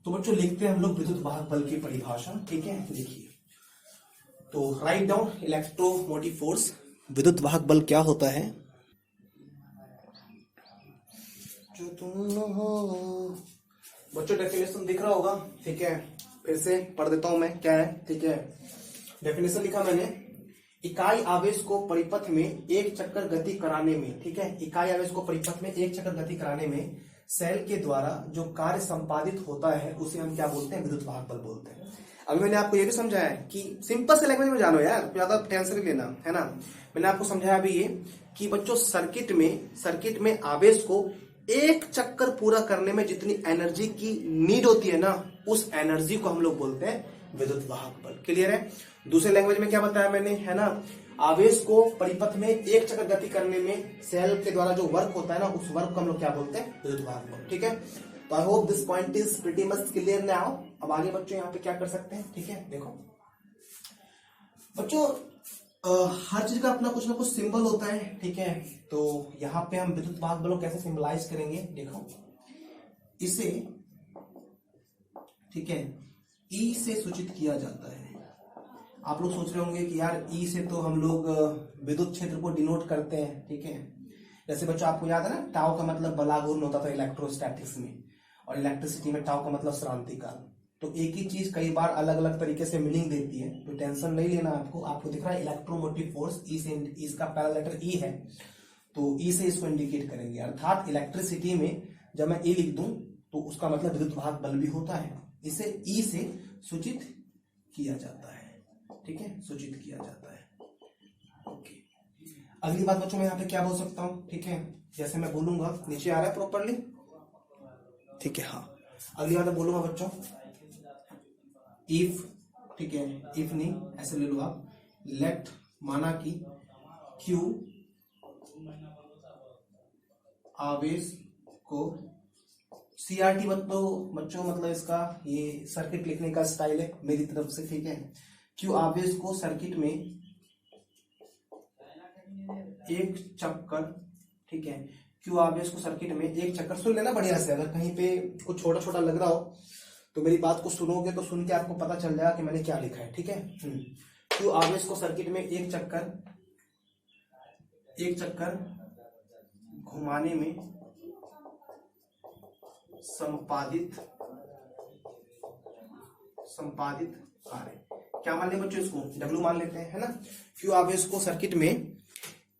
तो बच्चों लिखते हैं हम लोग विद्युत वाहक बल की परिभाषा। ठीक है, देखिए, तो राइट डाउन इलेक्ट्रोमोटिव फोर्स। विद्युत वाहक बल क्या होता है? जो तुम हो, बच्चों डेफिनेशन दिख रहा होगा, ठीक है, फिर से पढ़ देता हूं मैं, क्या है, ठीक है। डेफिनेशन लिखा मैंने, इकाई आवेश को परिपथ में एक चक्कर गति कराने में, ठीक है, इकाई आवेश को परिपथ में एक चक्कर गति कराने में सेल के द्वारा जो कार्य संपादित होता है, उसे हम क्या बोलते हैं? विद्युत वाहक बल बोलते हैं। अभी मैंने आपको ये भी समझाया कि सिंपल से लैंग्वेज में जानो यार, ज्यादा टेंशन नहीं लेना, है ना। मैंने आपको समझाया अभी ये कि बच्चों सर्किट में आवेश को एक चक्कर पूरा करने में जितनी एनर्जी की नीड होती है ना, उस एनर्जी को हम लोग बोलते हैं विद्युत वाहक बल। क्लियर है? दूसरे लैंग्वेज में क्या बताया मैंने, है ना, आवेश को परिपथ में एक चक्कर गति करने में सेल के द्वारा जो वर्क होता है ना, उस वर्क को हम लोग क्या बोलते हैं? विद्युत वाहक बल। ठीक है, तो I hope this point is pretty much clear now. अब आगे बच्चों यहाँ पे क्या कर सकते हैं? ठीक है, देखो बच्चों, हर चीज का अपना कुछ ना कुछ सिंबल होता है, ठीक है। तो यहाँ पे हम विद्युत वाहक बल को कैसे सिंबलाइज करेंगे, देखो, इसे, ठीक है, ई से सूचित किया जाता है। आप लोग सोच रहे होंगे कि यार ई से तो हम लोग विद्युत क्षेत्र को डिनोट करते हैं, ठीक है। जैसे बच्चों आपको याद है ना, टाउ का मतलब बलाघूर्ण होता था इलेक्ट्रोस्टैटिक्स में, और इलेक्ट्रिसिटी में टाउ का मतलब श्रांति काल। तो एक ही चीज कई बार अलग अलग तरीके से मीनिंग देती है, तो टेंशन नहीं लेना आपको दिख रहा है इलेक्ट्रोमोटिव फोर्स, ई से, इसका पहला लेटर ई है, तो ई से इसको इंडिकेट करेंगे। अर्थात इलेक्ट्रिसिटी में जब मैं ई लिख दूं तो उसका मतलब विद्युत वाहक बल भी होता है, इसे ई से सूचित किया जाता है, ठीक है, सूचित किया जाता है। ओके, अगली बात बच्चों मैं यहाँ पे क्या बोल सकता हूँ, ठीक है, जैसे मैं बोलूंगा, नीचे आ रहा है प्रॉपरली, ठीक है, हाँ, अगली बात बोलूंगा बच्चों, इफ, ठीक है, इफ नहीं ऐसे ले लो आप, लेट, माना कि क्यू आवेश को, सीआरटी बच्चों मतलब इसका ये सर्किट लिखने का स्टाइल है मेरी तरफ से, ठीक है। क्यू आवेश को सर्किट में एक चक्कर, ठीक है, क्यू आवेश को सर्किट में एक चक्कर, सुन लेना बढ़िया से, अगर कहीं पे कुछ छोटा छोटा लग रहा हो तो मेरी बात को सुनोगे तो सुन के आपको पता चल जाएगा कि मैंने क्या लिखा है, ठीक है। क्यू आवेश को सर्किट में एक चक्कर घुमाने में संपादित कार्य। क्या मान ले बच्चों इसको, W मान लेते हैं, है ना। क्यू आवेश को सर्किट में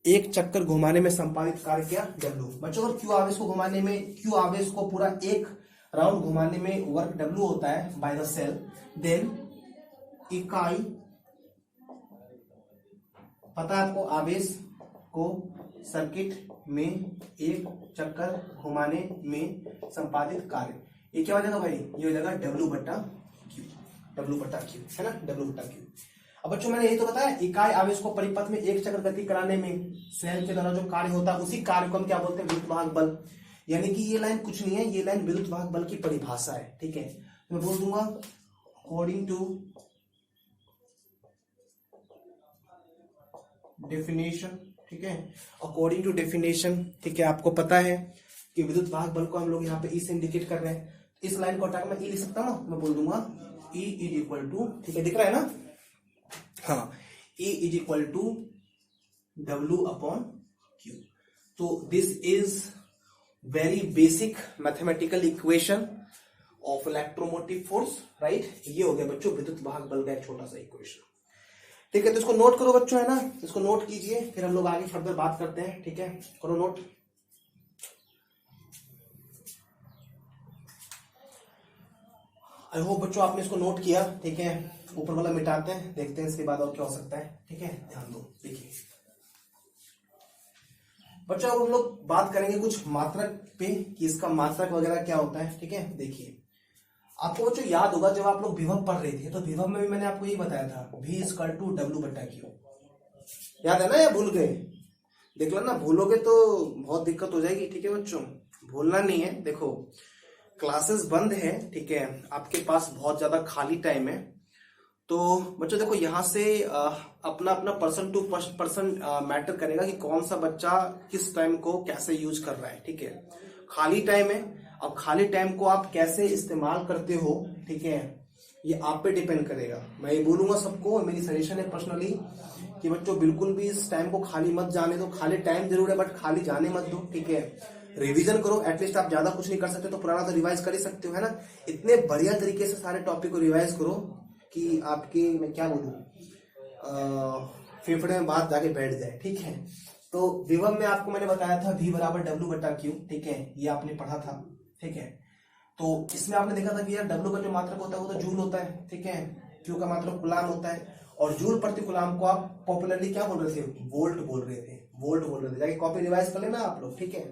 एक चक्कर घुमाने में संपादित कार्य क्या, W। बच्चों अगर क्यू आवेश को घुमाने में, क्यू आवेश को पूरा एक राउंड घुमाने में वर्क W होता है बाय द सेल, देन इकाई, पता है आपको, आवेश को सर्किट में एक चक्कर घुमाने में संपादित कार्य, ये क्या हो जाएगा भाई, ये हो जाएगा W बट्टा क्यू, है ना, W बट्टा क्यू। अब बच्चों मैंने यही तो बताया, इकाई आवेश को परिपथ में एक चक्र गति कराने में सेल के द्वारा जो कार्य होता है उसी कार्य को हम क्या बोलते हैं, विद्युत वाहक बल। यानी कि ये लाइन कुछ नहीं है, ये लाइन विद्युत वाहक बल की परिभाषा है, ठीक है। मैं बोल दूंगा अकॉर्डिंग टू डेफिनेशन, ठीक है, अकॉर्डिंग टू डेफिनेशन, ठीक है। आपको पता है कि विद्युत वाहक बल को हम लोग यहाँ पे ई से इंडिकेट कर रहे हैं, इस लाइन को हटाकर मैं ई लिख सकता हूँ ना, मैं बोल दूंगा E इज इक्वल टू, ठीक है, दिख रहा है ना, हाँ, E is equal to W upon Q। तो this is very basic mathematical equation of electromotive force, right. ये हो गया बच्चों विद्युत वाहक बल का एक छोटा सा इक्वेशन, ठीक है। तो इसको नोट करो बच्चों, है ना, इसको नोट कीजिए, फिर हम लोग आगे फर्दर बात करते हैं, ठीक है। करो नोट। आई होप बच्चों आपने इसको नोट किया, ठीक है। ऊपर वाला मिटाते हैं, देखते हैं इसके बाद और क्या हो सकता है, ठीक है। ध्यान दो, देखिए बच्चों अब हम लोग बात करेंगे कुछ मात्रक पे कि इसका मात्रक वगैरह क्या होता है, ठीक है। देखिए आपको बच्चों याद होगा जब आप लोग विभव पढ़ रहे थे तो विभव में भी मैंने आपको यही बताया था, V इक्वल टू W बट्टा Q, याद है ना, या भूल गए, देख लो ना, भूलोगे तो बहुत दिक्कत हो जाएगी, ठीक है बच्चों, भूलना नहीं है। देखो क्लासेस बंद है, ठीक है, आपके पास बहुत ज्यादा खाली टाइम है, तो बच्चों देखो यहाँ से अपना अपना पर्सन टू पर्सन मैटर करेगा कि कौन सा बच्चा किस टाइम को कैसे यूज कर रहा है, ठीक है। खाली टाइम है, अब खाली टाइम को आप कैसे इस्तेमाल करते हो, ठीक है, ये आप पे डिपेंड करेगा। मैं ये बोलूंगा सबको, मेरी सजेशन है पर्सनली कि बच्चों बिल्कुल भी इस टाइम को खाली मत जाने दो, खाली टाइम जरूर है बट खाली जाने मत दो, ठीक है। रिवीजन करो, एटलीस्ट आप ज्यादा कुछ नहीं कर सकते तो पुराना तो रिवाइज कर ही सकते हो, है ना। इतने बढ़िया तरीके से सारे टॉपिक को रिवाइज करो कि आपके, मैं क्या बोलूं, फेफड़े में बात जाके बैठ जाए, ठीक है। तो विभव में आपको मैंने बताया था V बराबर W बटा Q, ठीक है, ये आपने पढ़ा था, ठीक है। तो इसमें आपने देखा था कि यार W का जो मात्रक होता है वो तो जूल होता है, ठीक है, Q का मात्रक कूलाम होता है, और जूल प्रति कूलाम को आप पॉपुलरली क्या बोल रहे थे, वोल्ट बोल रहे थे, जाके कॉपी रिवाइज कर लेना आप लोग, ठीक है।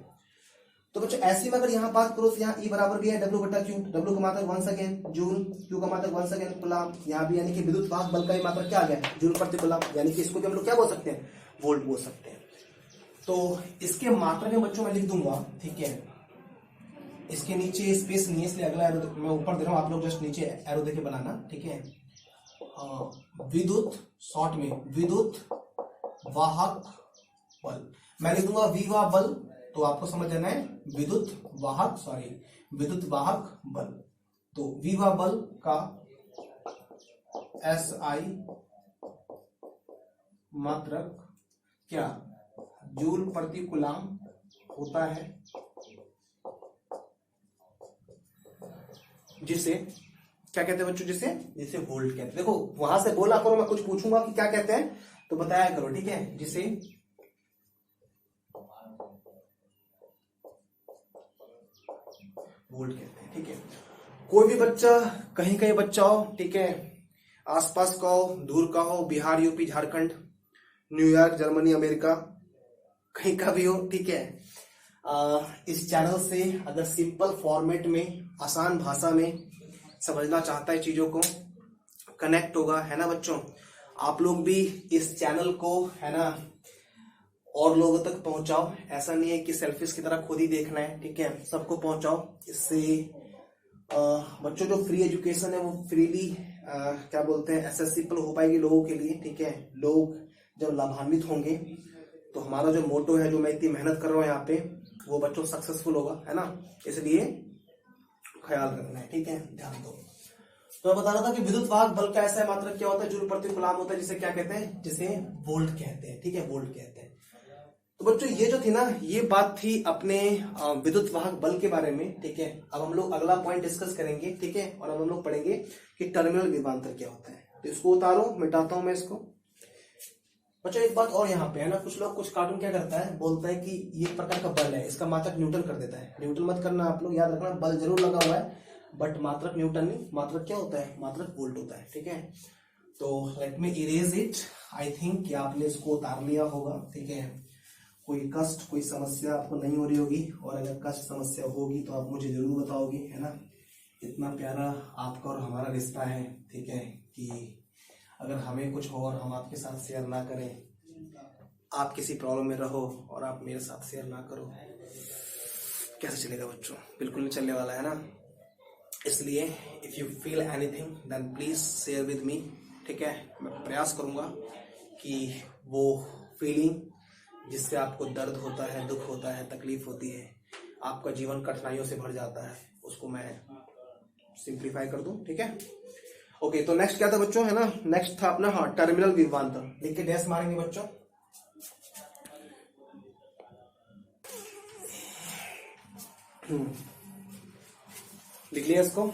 तो बच्चों ऐसे में अगर यहाँ बात करो तो यहाँ E बराबर भी है W बटा Q, W का मात्रक वंस अगेन जूल, Q का मात्रक वंस अगेन कूलाम, यहाँ भी यानी कि विद्युत वाहक बल का मात्रक क्या आ गया, जूल प्रति कूलाम, यानी कि इसको भी हम लोग क्या बोल सकते हैं, वोल्ट बोल सकते हैं। तो इसके मात्रक में बच्चों मैं लिख दूंगा, ठीक है, इसके नीचे स्पेस नहीं है इसलिए अगला एरो मैं ऊपर दे रहा हूँ, आप लोग जस्ट नीचे एरो देके बनाना, ठीक है। विद्युत, शॉर्ट में विद्युत वाहक बल मैं लिख दूंगा V वाहक बल, तो आपको समझ जाना है विद्युत वाहक बल। तो V वाहक बल का SI मात्रक क्या, जूल प्रति कूलाम होता है, जिसे क्या कहते हैं बच्चों, जिसे वोल्ट कहते हैं। देखो वहां से बोला करो, मैं कुछ पूछूंगा कि क्या कहते हैं तो बताया करो, ठीक है, जिसे वोल्ट कहते हैं, ठीक है। कोई भी बच्चा कहीं बच्चा हो, ठीक है, आसपास का हो, दूर का हो, Bihar, UP, Jharkhand, New York, Germany, America, कहीं का भी हो, ठीक है, इस चैनल से अगर सिंपल फॉर्मेट में, आसान भाषा में समझना चाहता है चीजों को, कनेक्ट होगा, है ना बच्चों। आप लोग भी इस चैनल को, है ना, और लोगों तक पहुंचाओ। ऐसा नहीं है कि सेल्फिश की तरह खुद ही देखना है, ठीक है, सबको पहुंचाओ। इससे बच्चों जो फ्री एजुकेशन है वो फ्रीली क्या बोलते हैं एक्सेसिबल हो पाएगी लोगों के लिए, ठीक है। लोग जब लाभान्वित होंगे तो हमारा जो मोटो है, जो मैं इतनी मेहनत कर रहा हूँ यहाँ पे, वो बच्चों सक्सेसफुल होगा, है ना। इसलिए ख्याल रखना है, ठीक है, ध्यान दो। तो मैं बता रहा था कि विद्युत वाहक बल का ऐसा मात्रक क्या होता है, जूल प्रति कूलाम होता है, जिसे क्या कहते हैं, जिसे वोल्ट कहते हैं, ठीक है, वोल्ट कहते हैं। तो बच्चों ये जो थी ना, ये बात थी अपने विद्युत वाहक बल के बारे में, ठीक है। अब हम लोग अगला पॉइंट डिस्कस करेंगे, ठीक है। और अब हम लोग पढ़ेंगे कि टर्मिनल विभवांतर क्या होता है। तो इसको उतारो, मिटाता हूं मैं इसको। बच्चों एक बात और यहाँ पे है ना, कुछ लोग, कुछ कार्टून क्या करता है, बोलता है कि ये एक प्रकार का बल है, इसका मात्रक न्यूटन कर देता है। न्यूटन मत करना आप लोग, याद रखना बल जरूर लगा हुआ है बट मात्रक न्यूटन नहीं, मात्रक क्या होता है, मात्रक वोल्ट होता है, ठीक है। तो let me erase it. I think कि आपने इसको उतार लिया होगा, ठीक है। कोई कष्ट, कोई समस्या आपको नहीं हो रही होगी, और अगर कष्ट समस्या होगी तो आप मुझे जरूर बताओगे, है ना। इतना प्यारा आपका और हमारा रिश्ता है, ठीक है, कि अगर हमें कुछ हो और हम आपके साथ शेयर ना करें, आप किसी प्रॉब्लम में रहो और आप मेरे साथ शेयर ना करो, कैसे चलेगा बच्चों, बिल्कुल नहीं चलने वाला है ना। इसलिए if you feel anything then please share with me, ठीक है। मैं प्रयास करूंगा कि वो फीलिंग जिससे आपको दर्द होता है, दुख होता है, तकलीफ होती है, आपका जीवन कठिनाइयों से भर जाता है, उसको मैं सिंप्लीफाई कर दूं, ठीक है। ओके, तो नेक्स्ट क्या था बच्चों, है ना, नेक्स्ट था अपना, हाँ, टर्मिनल विभवांतर। लिख के डैश मारेंगे बच्चों। लिख लिया इसको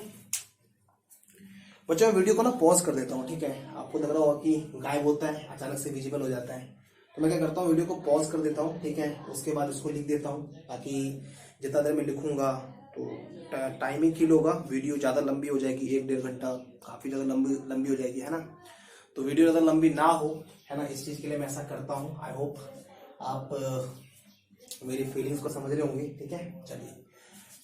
बच्चों। वीडियो को ना पॉज कर देता हूँ, ठीक है। आपको लग रहा होगा कि गायब होता है, अचानक से विजिबल हो जाता है, तो मैं क्या करता हूँ, वीडियो को पॉज कर देता हूँ, ठीक है। उसके बाद इसको लिख देता हूँ, ताकि जितना देर में लिखूंगा तो टाइमिंग किल होगा, वीडियो ज्यादा लंबी हो जाएगी, 1-1.5 घंटा काफी ज्यादा लंबी हो जाएगी, है ना। तो वीडियो ज्यादा लंबी ना हो, है ना, इस चीज के लिए मैं ऐसा करता हूँ। आई होप आप मेरी फीलिंग्स को समझ रहे होंगे, ठीक है। चलिए,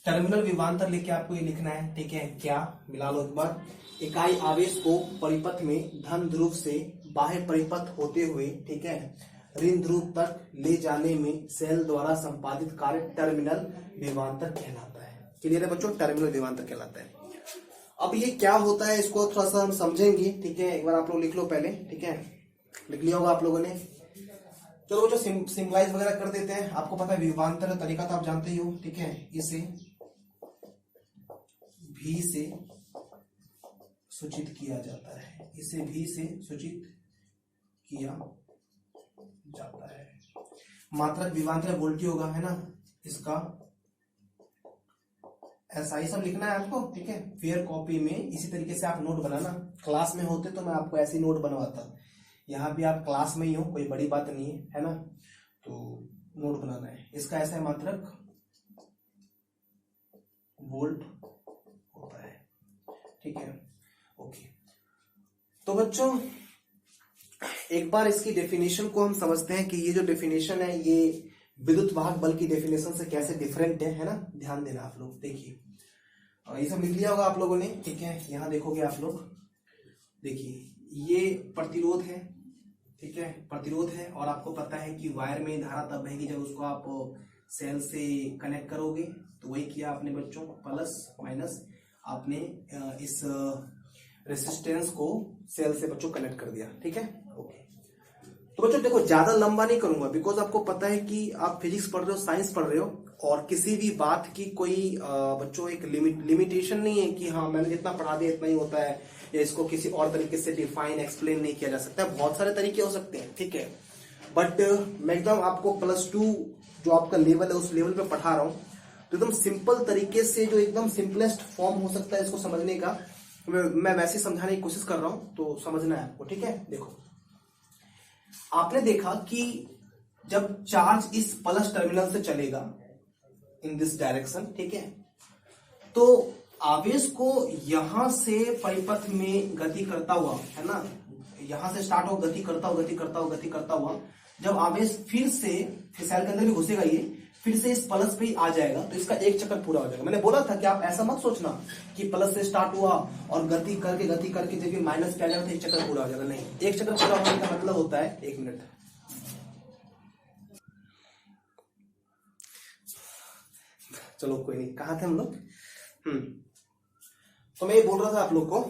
टर्मिनल विभवांतर लिख के आपको ये लिखना है, ठीक है। क्या, मिला लो एक बार। इकाई आवेश को परिपथ में धन ध्रुव से बाह्य परिपथ होते हुए, ठीक है, ऋण ध्रुव तक ले जाने में सेल द्वारा संपादित कार्य टर्मिनल विभवांतर कहलाता है। क्लियर है बच्चों, टर्मिनल विभवांतर कहलाता है। अब ये क्या होता है, इसको थोड़ा सा हम समझेंगे, ठीक है। एक बार आप लोग लिख लो पहले, ठीक है। लिख लिया होगा आप लोगों ने। चलो बच्चों सिंबलाइज वगैरह कर देते हैं। आपको पता है विभवांतर का तरीका तो आप जानते ही हो, ठीक है। इसे भी से सूचित किया जाता है, इसे भी से सूचित किया जाता है। मात्रक विभवांतर वोल्टी होगा, है ना, इसका ऐसा ही सब लिखना है आपको, ठीक है। फेयर कॉपी में इसी तरीके से आप नोट बनाना। क्लास में होते तो मैं आपको ऐसी नोट बनवाता, यहाँ भी आप क्लास में ही हो, कोई बड़ी बात नहीं है ना। तो नोट बनाना है, इसका ऐसा है, मात्रक वोल्ट होता है, ठीक है। ओके, तो बच्चों एक बार इसकी डेफिनेशन को हम समझते हैं कि ये जो डेफिनेशन है ये विद्युत वाहक बल की डेफिनेशन से कैसे डिफरेंट है ना। ध्यान देना आप लोग, देखिए ये सब लिख लिया होगा आप लोगों ने, ठीक है। यहाँ देखोगे आप लोग, देखिए ये प्रतिरोध है, ठीक है, प्रतिरोध है। और आपको पता है कि वायर में धारा तब बहेगी जब उसको आप सेल से कनेक्ट करोगे। तो वही किया आपने बच्चों, प्लस माइनस आपने इस रेसिस्टेंस को सेल से बच्चों कनेक्ट कर दिया, ठीक है। ओके, तो बच्चों देखो ज्यादा लंबा नहीं करूंगा, बिकॉज आपको पता है कि आप फिजिक्स पढ़ रहे हो, साइंस पढ़ रहे हो, और किसी भी बात की कोई बच्चों एक लिमिटेशन नहीं है कि हाँ मैंने जितना पढ़ा दिया इतना ही होता है, या इसको किसी और तरीके से डिफाइन एक्सप्लेन नहीं किया जा सकता। बहुत सारे तरीके हो सकते हैं, ठीक है। बट मैं एकदम आपको +2 जो आपका लेवल है उस लेवल पे पढ़ा रहा हूँ, तो एकदम सिंपल तरीके से, जो एकदम सिंपलेस्ट फॉर्म हो सकता है इसको समझने का, मैं वैसे समझाने की कोशिश कर रहा हूं। तो समझना है आपको, ठीक है। देखो आपने देखा कि जब चार्ज इस प्लस टर्मिनल से चलेगा इन दिस डायरेक्शन, ठीक है, तो आवेश को यहां से परिपथ में गति करता हुआ, है ना, यहां से स्टार्ट हो गति करता हुआ जब आवेश फिर से सेल के अंदर भी घुसेगा, ये फिर से इस प्लस पे ही आ जाएगा, तो इसका एक चक्कर पूरा हो जाएगा। मैंने बोला था कि आप ऐसा मत सोचना कि प्लस से स्टार्ट हुआ और गति करके जब ये माइनस पे आ जाएगा तो एक चक्कर पूरा हो जाएगा। नहीं, एक चक्कर पूरा होने का मतलब होता है, 1 मिनट, चलो कोई नहीं, कहाँ थे हम लोग। तो मैं ये बोल रहा था आप लोग को,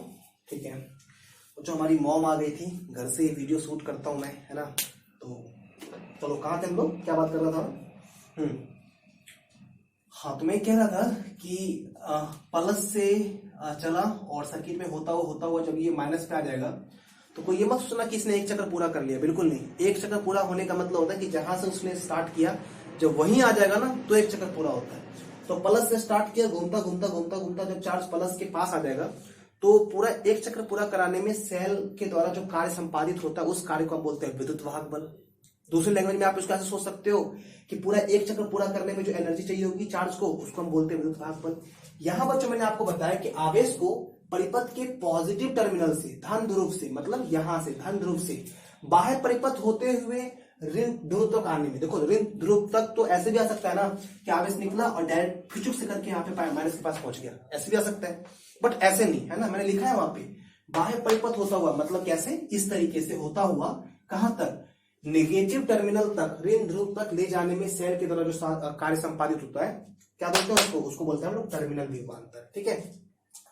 ठीक है, जो हमारी मॉम आ गई थी, घर से वीडियो शूट करता हूं मैं, है ना। तो चलो कहाँ थे हम लोग, क्या बात कर रहा था। हाँ, तो मैं कह रहा था कि प्लस से चला और सर्किट में होता हुआ जब ये माइनस पे आ जाएगा तो कोई ये मत सोचना कि इसने एक चक्कर पूरा कर लिया, बिल्कुल नहीं। एक चक्कर पूरा होने का मतलब होता है कि जहां से उसने स्टार्ट किया जब वहीं आ जाएगा ना तो एक चक्कर पूरा होता है। तो प्लस से स्टार्ट किया, घूमता घूमता घूमता घूमता जब चार्ज प्लस के पास आ जाएगा तो पूरा एक चक्र पूरा कराने में सेल के द्वारा जो कार्य संपादित होता है उस कार्य को हम बोलते हैं विद्युत वाहक बल। दूसरी लैंग्वेज में आप इसको ऐसे सोच सकते हो कि पूरा एक चक्र पूरा करने में जो एनर्जी चाहिए होगी चार्ज को, उसको हम बोलते हैं विद्युत वाहक बल। यहां बच्चों मैंने आपको बताया कि आवेश को परिपथ के पॉजिटिव टर्मिनल से धन ध्रुव से, मतलब यहां से धन ध्रुव से बाह्य परिपथ होते हुए ऋण ध्रुव तक आने में, देखो ऋण ध्रुव तक तो ऐसे भी आ सकता है ना कि आवेश निकला और डायरेक्ट फिचुक से करके यहाँ पे माइनस के पास पहुंच गया, ऐसे भी आ सकता है, बट ऐसे नहीं है ना। मैंने लिखा है वहां पे बाह्य परिपथ होता हुआ, मतलब कैसे, इस तरीके से होता हुआ कहां तक, नेगेटिव टर्मिनल तक, ऋण ध्रुव तक ले जाने में सेल के द्वारा जो कार्य संपादित होता है क्या बोलते हैं उसको बोलते हैं हम लोग टर्मिनल विभवांतर। ठीक है,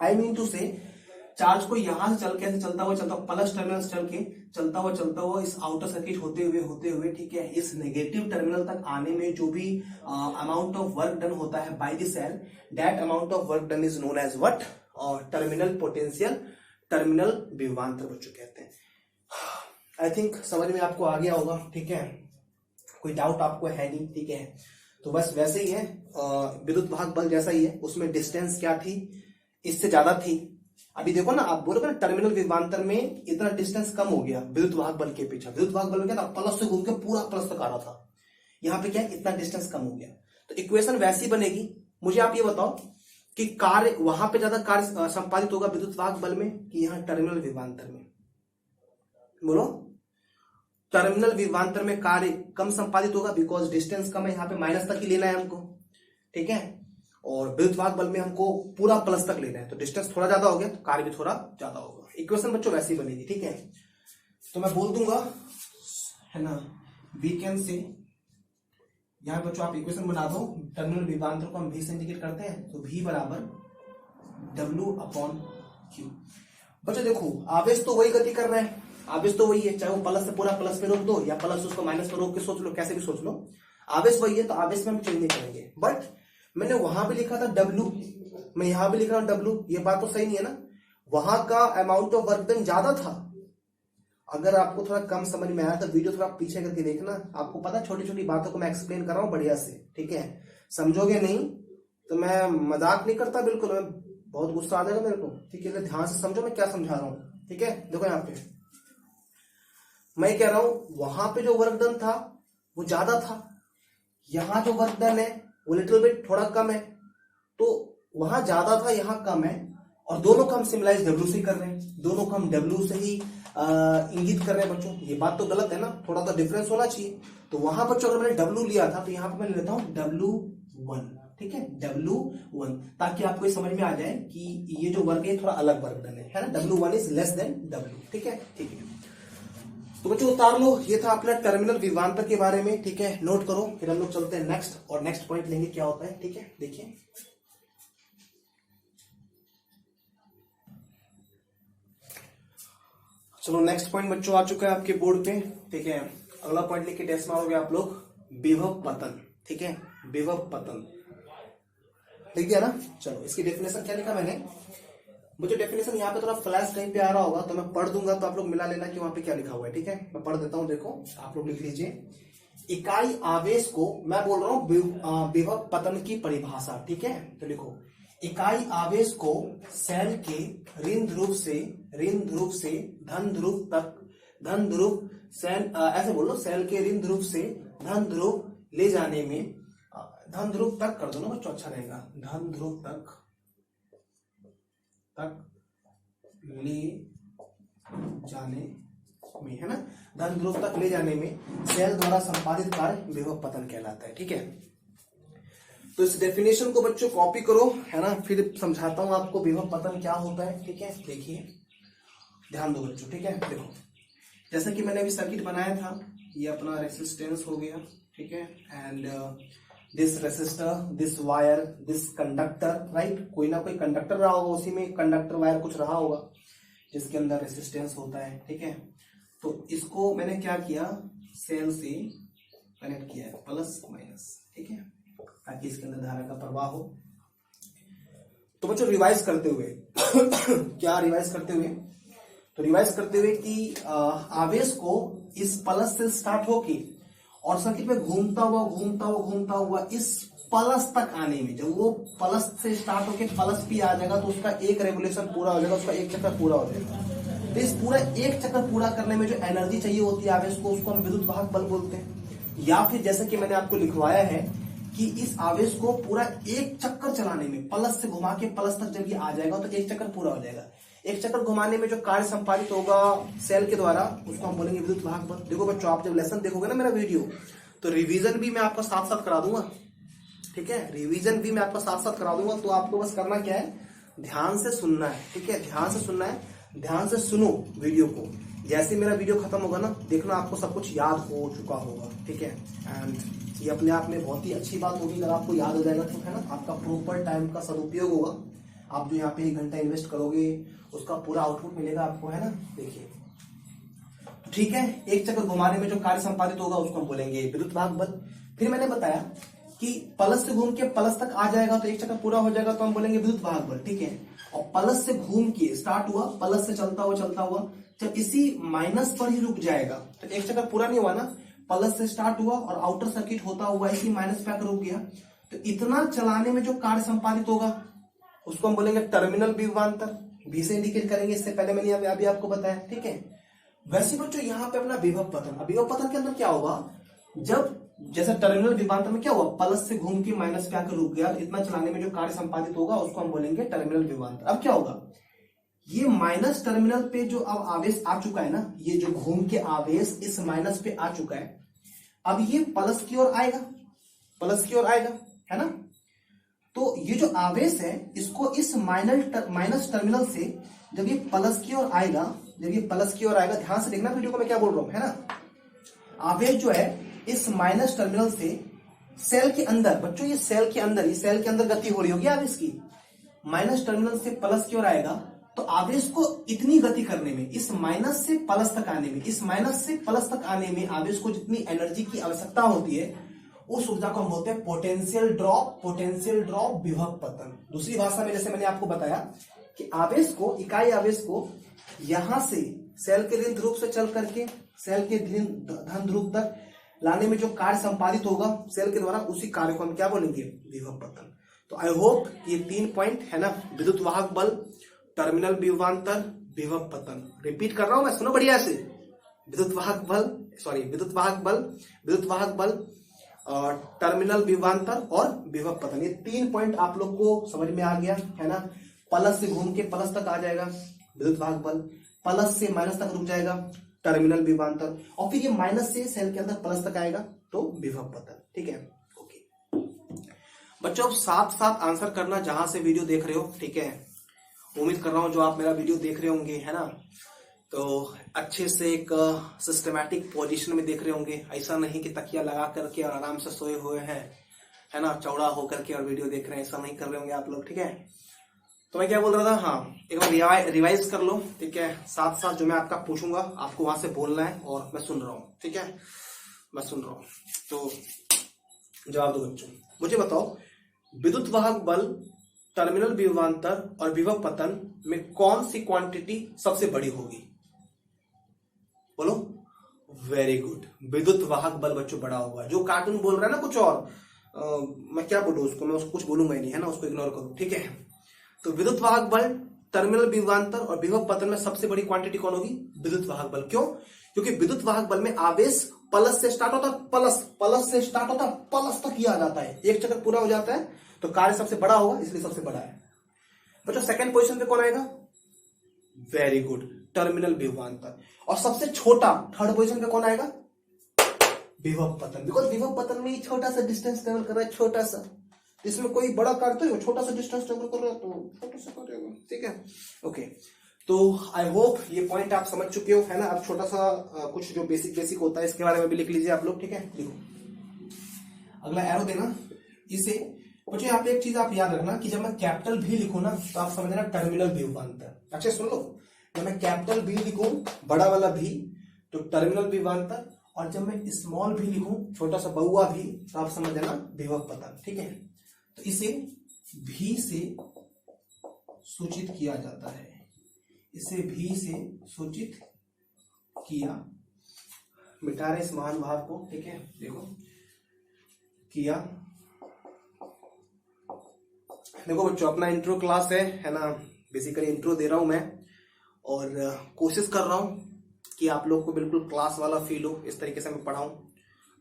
आई मीन टू से चार्ज को यहां से कैसे चलता हुआ प्लस टर्मिनल से चल के चलता हुआ इस आउटर सर्किट होते हुए ठीक है, इस नेगेटिव टर्मिनल तक आने में जो भी अमाउंट ऑफ वर्क डन होता है by the cell, that amount of work done is known as what, और टर्मिनल पोटेंशियल, टर्मिनल विभवांतर बच्चों कहते हैं। आई थिंक समझ में आपको आ गया होगा। ठीक है, कोई डाउट आपको है नहीं। ठीक है, तो बस वैसे ही है, विद्युत वाहक बल जैसा ही है, उसमें डिस्टेंस क्या थी, इससे ज्यादा थी। अभी देखो ना, आप बोलोगे ना टर्मिनल विभवांतर में इतना डिस्टेंस कम हो गया विद्युत वाहक बल के पीछे। विद्युत वाहक बल में क्या था, प्लस से घूम के पूरा प्लस तक आ रहा था, यहाँ पे क्या इतना डिस्टेंस कम हो गया। तो इक्वेशन वैसी बनेगी। मुझे आप ये बताओ कि कार्य वहां पे ज्यादा कार्य संपादित होगा विद्युत वाहक बल में कि यहाँ टर्मिनल विभवांतर में, बोलो। टर्मिनल विभवांतर में कार्य कम संपादित होगा बिकॉज डिस्टेंस कम है, यहाँ पे माइनस तक ही लेना है हमको। ठीक है, और विद्युत वाहक बल में हमको पूरा प्लस तक लेना है, तो डिस्टेंस थोड़ा ज्यादा हो गया तो कार्य भी थोड़ा ज्यादा होगा। इक्वेशन बच्चों वैसी बनेगी। ठीक है, तो मैं बोल दूंगा है ना, वी कैन से, यहां बच्चों आप इक्वेशन बना दो, टर्मिनल विभवांतर को हम V से इंडिकेट करते हैं, तो V बराबर W/Q। बच्चों देखो, आवेश तो वही गति कर रहे हैं, आवेश तो वही है, चाहे वो प्लस से पूरा प्लस में रोक दो या प्लस उसको माइनस में रोक के सोच लो, कैसे भी सोच लो, आवेश वही है, तो आवेश में हम चेंज नहीं करेंगे। बट मैंने वहां भी लिखा था W, मैं यहां भी लिख रहा हूं W, ये बात तो सही नहीं है ना, वहां का अमाउंट ऑफ वर्क डन ज्यादा था। अगर आपको थोड़ा कम समझ में आया तो वीडियो थोड़ा पीछे करके देखना, आपको पता छोटी छोटी बातों को मैं एक्सप्लेन कर रहा हूं बढ़िया से। ठीक है, समझोगे नहीं तो मैं मजाक नहीं करता, बिल्कुल मैं बहुत गुस्सा आ जाएगा मेरे को। ठीक है, ध्यान से समझो मैं क्या समझा रहा हूं। ठीक है, देखो यहाँ पे मैं कह रहा हूं वहां पे जो वर्क डन था वो ज्यादा था, यहां जो वर्क डन है वो लिटिल बिट थोड़ा कम है, तो वहां ज्यादा था यहाँ कम है, और दोनों को हम सिमिलाइज W से कर रहे हैं, दोनों को हम W से ही इंगित कर रहे हैं बच्चों। ये बात तो गलत है ना, थोड़ा तो डिफरेंस होना चाहिए। तो वहां बच्चों अगर मैंने W लिया था तो यहाँ पे मैं लेता हूं W1। ठीक है, W1, ताकि आपको ये समझ में आ जाए कि ये जो वर्क है थोड़ा अलग वर्क डन है ना, W1 is less than W। ठीक है, ठीक है, तो बच्चों उतार लो, ये था अपना टर्मिनल विभवांतर के बारे में। ठीक है, नोट करो, फिर हम लोग चलते हैं नेक्स्ट, और नेक्स्ट पॉइंट लेंगे क्या होता है। ठीक है, देखिए चलो नेक्स्ट पॉइंट बच्चों आ चुका है आपके बोर्ड पे। ठीक है, अगला पॉइंट लेके टेस्ट मारोगे आप लोग, विभव पतन। ठीक है, विभव पतन लिख दिया ना। चलो इसकी डेफिनेशन क्या लिखा मैंने, मुझे डेफिनेशन यहाँ पे थोड़ा फ्लैश कहीं पे आ रहा होगा तो मैं पढ़ दूंगा, तो आप लोग मिला लेना कि वहां पे क्या लिखा हुआ है। ठीक है, मैं पढ़ देता हूं, देखो आप लोग लिख लीजिए। इकाई आवेश को, मैं बोल रहा हूं विभव पतन की परिभाषा। ठीक है, तो लिखो, इकाई आवेश को सेल के ऋण ध्रुव से धन ध्रुव तक, धन ध्रुव सेल, ऐसे बोलो, सेल के ऋण ध्रुव से धन ध्रुव ले जाने में, धन ध्रुव तक कर दो ना बच्चों, अच्छा रहेगा, धन ध्रुव तक ले जाने में, है ना, धन ध्रुव तक ले जाने में सेल द्वारा संपादित कार्य विभव पतन कहलाता है। ठीक है, तो इस डेफिनेशन को बच्चों कॉपी करो, है ना, फिर समझाता हूं आपको विभव पतन क्या होता है। ठीक है, देखिए ध्यान दो बच्चों। ठीक है, देखो जैसा कि मैंने अभी सर्किट बनाया था, ये अपना रेसिस्टेंस हो गया। ठीक है, and this resistor, this wire, this conductor, right, कोई ना कोई कंडक्टर रहा होगा, उसी में कंडक्टर वायर कुछ रहा होगा जिसके अंदर रेसिस्टेंस होता है। ठीक है, तो इसको मैंने क्या किया, सेल से कनेक्ट किया है, प्लस माइनस। ठीक है, ताकि इसके अंदर धारा का प्रवाह हो। तो बच्चों रिवाइज करते हुए क्या रिवाइज करते हुए, तो रिवाइज करते हुए कि आवेश को इस प्लस से स्टार्ट होके और सर्किट में घूमता हुआ इस प्लस तक आने में, जब वो प्लस से स्टार्ट होके प्लस पे आ जाएगा तो उसका एक रेवोल्यूशन पूरा हो जाएगा, उसका एक चक्कर पूरा हो जाएगा। तो इस पूरा एक चक्कर पूरा करने में जो एनर्जी चाहिए होती है आवेश को, उसको हम विद्युत वाहक बल बोलते हैं। या फिर जैसे कि मैंने आपको लिखवाया है कि इस आवेश को पूरा एक चक्कर चलाने में, प्लस से घुमा के प्लस तक जब ये आ जाएगा तो एक चक्कर पूरा हो जाएगा। एक चक्कर घुमाने में जो कार्य संपादित होगा सेल के द्वारा, उसको हम बोलेंगे विद्युत वाहक बल। देखो बच्चों, आप जब लेसन देखोगे ना मेरा वीडियो, तो रिवीजन भी मैं आपका साथ साथ करा दूंगा, ठीक है, रिवीजन भी मैं आपका साथ साथ करा दूंगा। तो आपको बस करना क्या है, ध्यान से सुनना है, ठीक है, ध्यान से सुनना है, ध्यान से सुनो वीडियो को। जैसे मेरा वीडियो खत्म होगा ना, देखना आपको सब कुछ याद हो चुका होगा, ठीक है। एंड ये अपने आप में बहुत ही अच्छी बात होगी अगर आपको याद हो जाएगा, तो है ना, आपका प्रॉपर टाइम का सदुपयोग होगा। आप जो यहाँ पे 1 घंटा इन्वेस्ट करोगे उसका पूरा आउटपुट मिलेगा आपको, है ना। देखिए, ठीक है, एक चक्कर घुमाने में जो कार्य संपादित होगा उसको हम बोलेंगे विद्युत वाहक बल। फिर मैंने बताया कि प्लस से घूम के प्लस तक आ जाएगा तो एक चक्कर पूरा हो जाएगा तो हम बोलेंगे विद्युत वाहक बल, ठीक है। और प्लस से घूम के स्टार्ट हुआ, प्लस से चलता हुआ जब इसी माइनस पर ही रुक जाएगा तो एक चक्कर पूरा नहीं हुआ ना। प्लस से स्टार्ट हुआ और आउटर सर्किट होता हुआ इसी माइनस पे आकर रुक गया, तो इतना चलाने में जो कार्य संपादित होगा उसको हम बोलेंगे टर्मिनल विभवांतर। बी से इंडिकेट करेंगे, इससे पहले मैंने अभी आपको बताया, ठीक है। वैसे बच्चों यहाँ पे अपना विभव पतन, विभव पतन के अंदर क्या होगा, जब जैसे टर्मिनल विभवांतर में क्या हुआ, प्लस से घूम के माइनस पे आकर रुक गया, इतना चलाने में जो कार्य संपादित होगा उसको हम बोलेंगे टर्मिनल विभवांतर। अब क्या होगा, ये माइनस टर्मिनल पे जो अब आवेश आ चुका है ना, ये जो घूम के आवेश इस माइनस पे आ चुका है, अब ये प्लस की ओर आएगा, प्लस की ओर आएगा, है ना। तो ये जो आवेश है इसको इस माइनस टर्मिनल से जब ये प्लस की ओर आएगा, जब ये प्लस की ओर आएगा, ध्यान से देखना वीडियो को मैं क्या बोल रहा हूं, है ना। आवेश जो है इस माइनस टर्मिनल से सेल के अंदर, बच्चों ये सेल के अंदर गति हो रही होगी आवेश की, माइनस टर्मिनल से प्लस की ओर आएगा तो आवेश को इतनी गति करने में, इस माइनस से प्लस तक आने में, इस माइनस से प्लस तक आने में आवेश को जितनी एनर्जी की आवश्यकता होती है उस ऊर्जा को हम बोलते हैं पोटेंशियल ड्रॉप विभव पतन। दूसरी भाषा में जैसे मैंने आपको बताया कि आवेश को, इकाई आवेश को यहां से सेल के ऋण ध्रुव से चल करके सेल के धन ध्रुव तक लाने में जो कार्य संपादित होगा सेल के द्वारा, उसी कार्य को हम क्या बोलेंगे, विभव पतन। तो आई होप ये 3 पॉइंट है ना, विद्युत वाहक बल, टर्मिनल विभवांतर, विभव पतन। रिपीट कर रहा हूं मैं, सुनो बढ़िया से, विद्युत वाहक बल, टर्मिनल विभवांतर और विभव पतन, ये 3 पॉइंट आप लोग को समझ में आ गया, है ना। प्लस से घूम के प्लस तक आ जाएगा विद्युत वाहक बल, प्लस से माइनस तक रुक जाएगा टर्मिनल विभवांतर, और फिर ये माइनस से सेल के अंदर प्लस तक आएगा तो विभव पतन, ठीक है। ओके बच्चों, अब साथ साथ आंसर करना जहां से वीडियो देख रहे हो, ठीक है। उम्मीद कर रहा हूं जो आप मेरा वीडियो देख रहे होंगे, है ना, तो अच्छे से एक सिस्टमैटिक पोजीशन में देख रहे होंगे। ऐसा नहीं कि तकिया लगा करके और आराम से सोए हुए हैं, है ना, चौड़ा होकर के और वीडियो देख रहे हैं, ऐसा नहीं कर रहे होंगे आप लोग, ठीक है। तो मैं क्या बोल रहा था, हाँ, एक बार रिवाइज कर लो, ठीक है। साथ साथ जो मैं आपका पूछूंगा आपको वहां से बोलना है और मैं सुन रहा हूँ, ठीक है, मैं सुन रहा हूँ, तो जवाब दो बच्चों। मुझे बताओ, विद्युत वाहक बल, टर्मिनल विभवांतर और विभव पतन में कौन सी क्वांटिटी सबसे बड़ी होगी, बोलो। वेरी गुड, विद्युत वाहक बल बच्चों बड़ा होगा। जो कार्टून बोल रहा है ना कुछ और, मैं क्या बोलूं उसको, मैं उसको कुछ बोलूंगा ही नहीं, है ना, उसको इग्नोर करो, ठीक है। तो विद्युत वाहक बल, टर्मिनल विभवांतर और विभव पतन में सबसे बड़ी क्वांटिटी कौन होगी, विद्युत वाहक बल। क्यों, क्योंकि विद्युत वाहक बल में आवेश प्लस से स्टार्ट होता है, प्लस से स्टार्ट होता है, प्लस तक ही आ जाता है, एक चक्कर पूरा हो जाता है, तो कार्य सबसे बड़ा होगा, इसलिए सबसे बड़ा है। बच्चों सेकंड पोजीशन पे कौन आएगा, वेरी गुड, टर्मिनल विभवांतर। और सबसे छोटा थर्ड पोजीशन पे कौन आएगा, विभव पतन। बिकॉज विभव पतन में छोटा सा डिस्टेंस ट्रेवल कर रहा है, छोटा सा, इसमें कोई बड़ा कार्य तो छोटा सा डिस्टेंस ट्रेवल कर रहा है, तो छोटा सा करेगा, ठीक है। ओके, तो आई होप ये पॉइंट आप समझ चुके हो, है ना। अब छोटा सा कुछ जो बेसिक होता है इसके बारे में भी लिख लीजिए आप लोग, ठीक है। लिखो, अगला एरो देना इसे। मुझे यहाँ पे एक चीज आप याद रखना कि जब मैं कैपिटल भी लिखूं ना तो आप समझना टर्मिनल विभवांतर। अच्छा सुन लो, जब मैं कैपिटल भी लिखूं, बड़ा वाला भी, तो टर्मिनल विभवांतर, और जब मैं स्मॉल भी लिखूं, छोटा सा बहुआ भी, तो आप समझ लेना विभव पतन, ठीक है। तो इसे भी से सूचित किया जाता है, इसे भी से सूचित किया, मिटा रहे इस महान भाव को, ठीक है। देखो किया, देखो बच्चों अपना इंट्रो क्लास है ना, बेसिकली इंट्रो दे रहा हूं मैं और कोशिश कर रहा हूं कि आप लोग को बिल्कुल क्लास वाला फील हो, इस तरीके से मैं पढ़ाऊं।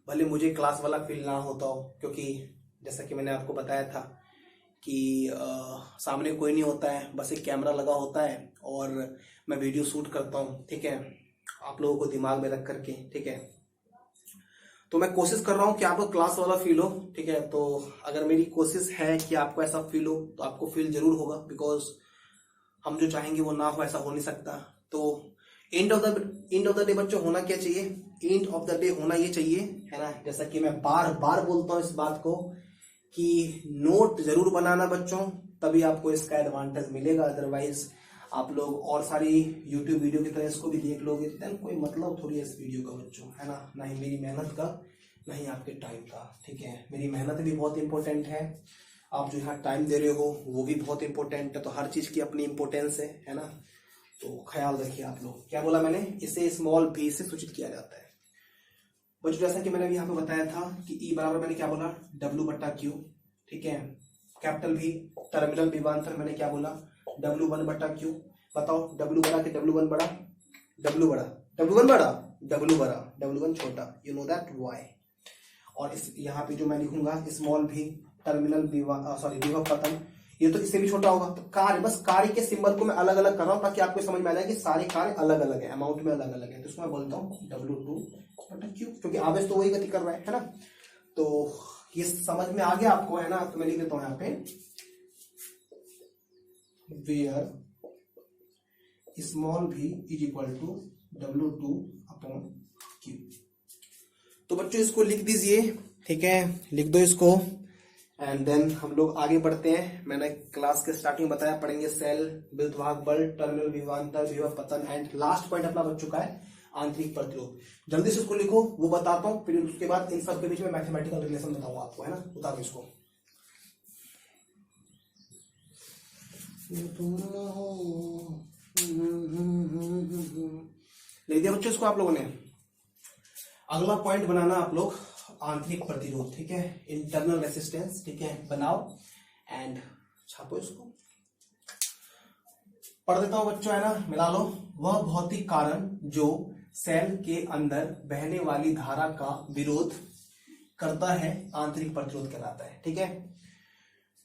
भले मुझे क्लास वाला फील ना होता हो, क्योंकि जैसा कि मैंने आपको बताया था कि सामने कोई नहीं होता है, बस एक कैमरा लगा होता है और मैं वीडियो शूट करता हूँ, ठीक है, आप लोगों को दिमाग में रख करके, ठीक है। तो मैं कोशिश कर रहा हूँ कि आपको क्लास वाला फील हो, ठीक है। तो अगर मेरी कोशिश है कि आपको ऐसा फील हो तो आपको फील जरूर होगा, बिकॉज हम जो चाहेंगे वो ना हो, ऐसा हो नहीं सकता। तो एंड ऑफ द डे बच्चों होना क्या चाहिए, एंड ऑफ द डे होना ये चाहिए, है ना, जैसा कि मैं बार बार बोलता हूँ इस बात को कि नोट जरूर बनाना बच्चों, तभी आपको इसका एडवांटेज मिलेगा। अदरवाइज आप लोग और सारी यूट्यूब वीडियो की तरह इसको भी देख लोगे, देन कोई मतलब थोड़ी है इस वीडियो का बच्चों, है ना, ना ही मेरी मेहनत का, ना ही आपके टाइम का, ठीक है। मेरी मेहनत भी बहुत इंपॉर्टेंट है, आप जो यहाँ टाइम दे रहे हो वो भी बहुत इंपॉर्टेंट है, तो हर चीज की अपनी इंपॉर्टेंस है ना, तो ख्याल रखिए आप लोग। क्या बोला मैंने, इसे स्मॉल भी से सूचित किया जाता है बच्चों, जैसा कि मैंने यहाँ पे बताया था कि ई बराबर मैंने क्या बोला, W/Q, ठीक है। कैपिटल भी टर्मिनल विभवांतर मैंने क्या बोला, W1/Q। बताओ W बड़ा कि W1 बड़ा, W बड़ा, W1 बड़ा, W बड़ा, W1 छोटा, यू नो दैट वाई। और इस यहाँ पे जो मैं लिखूंगा स्मॉल भी टर्मिनल विभव पतन, ये तो इससे भी छोटा होगा। तो कार्य, बस कार्य के सिंबल को मैं अलग अलग कर रहा हूं ताकि आपको समझ में आ जाए कि सारे कार्य अलग अलग है, अमाउंट में अलग अलग है। तो इसको मैं बोलता हूँ W2/Q, क्योंकि आवेश तो वही गति कर रहा है ना। तो ये समझ में आ गया आपको, है ना। तो मैं लिख देता हूं यहाँ पे where small v is equal to W2/Q। तो बच्चों इसको लिख दीजिए, ठीक है, लिख दो इसको, एंड देन हम लोग आगे बढ़ते हैं। मैंने क्लास के स्टार्टिंग बताया, पढ़ेंगे सेल, विद्युत वाहक बल, टर्मिनल विभवांतर, विभव पतन, एंड लास्ट पॉइंट अपना बच चुका है आंतरिक प्रतिरोध। जल्दी से उसको लिखो, वो बताता हूं, फिर उसके बाद इन सब के बीच में मैथमेटिकल रिलेशन बताऊंगा आपको, है ना। उतारो इसको, लिख दिया बच्चों इसको आप लोगों ने। अगला पॉइंट बनाना आप लोग आंतरिक प्रतिरोध, ठीक है, इंटरनल रेसिस्टेंस, ठीक है, बनाओ एंड छापो इसको। पढ़ देता हूं बच्चों, है ना, मिला लो। वह भौतिक कारण जो सेल के अंदर बहने वाली धारा का विरोध करता है आंतरिक प्रतिरोध कहलाता है, ठीक है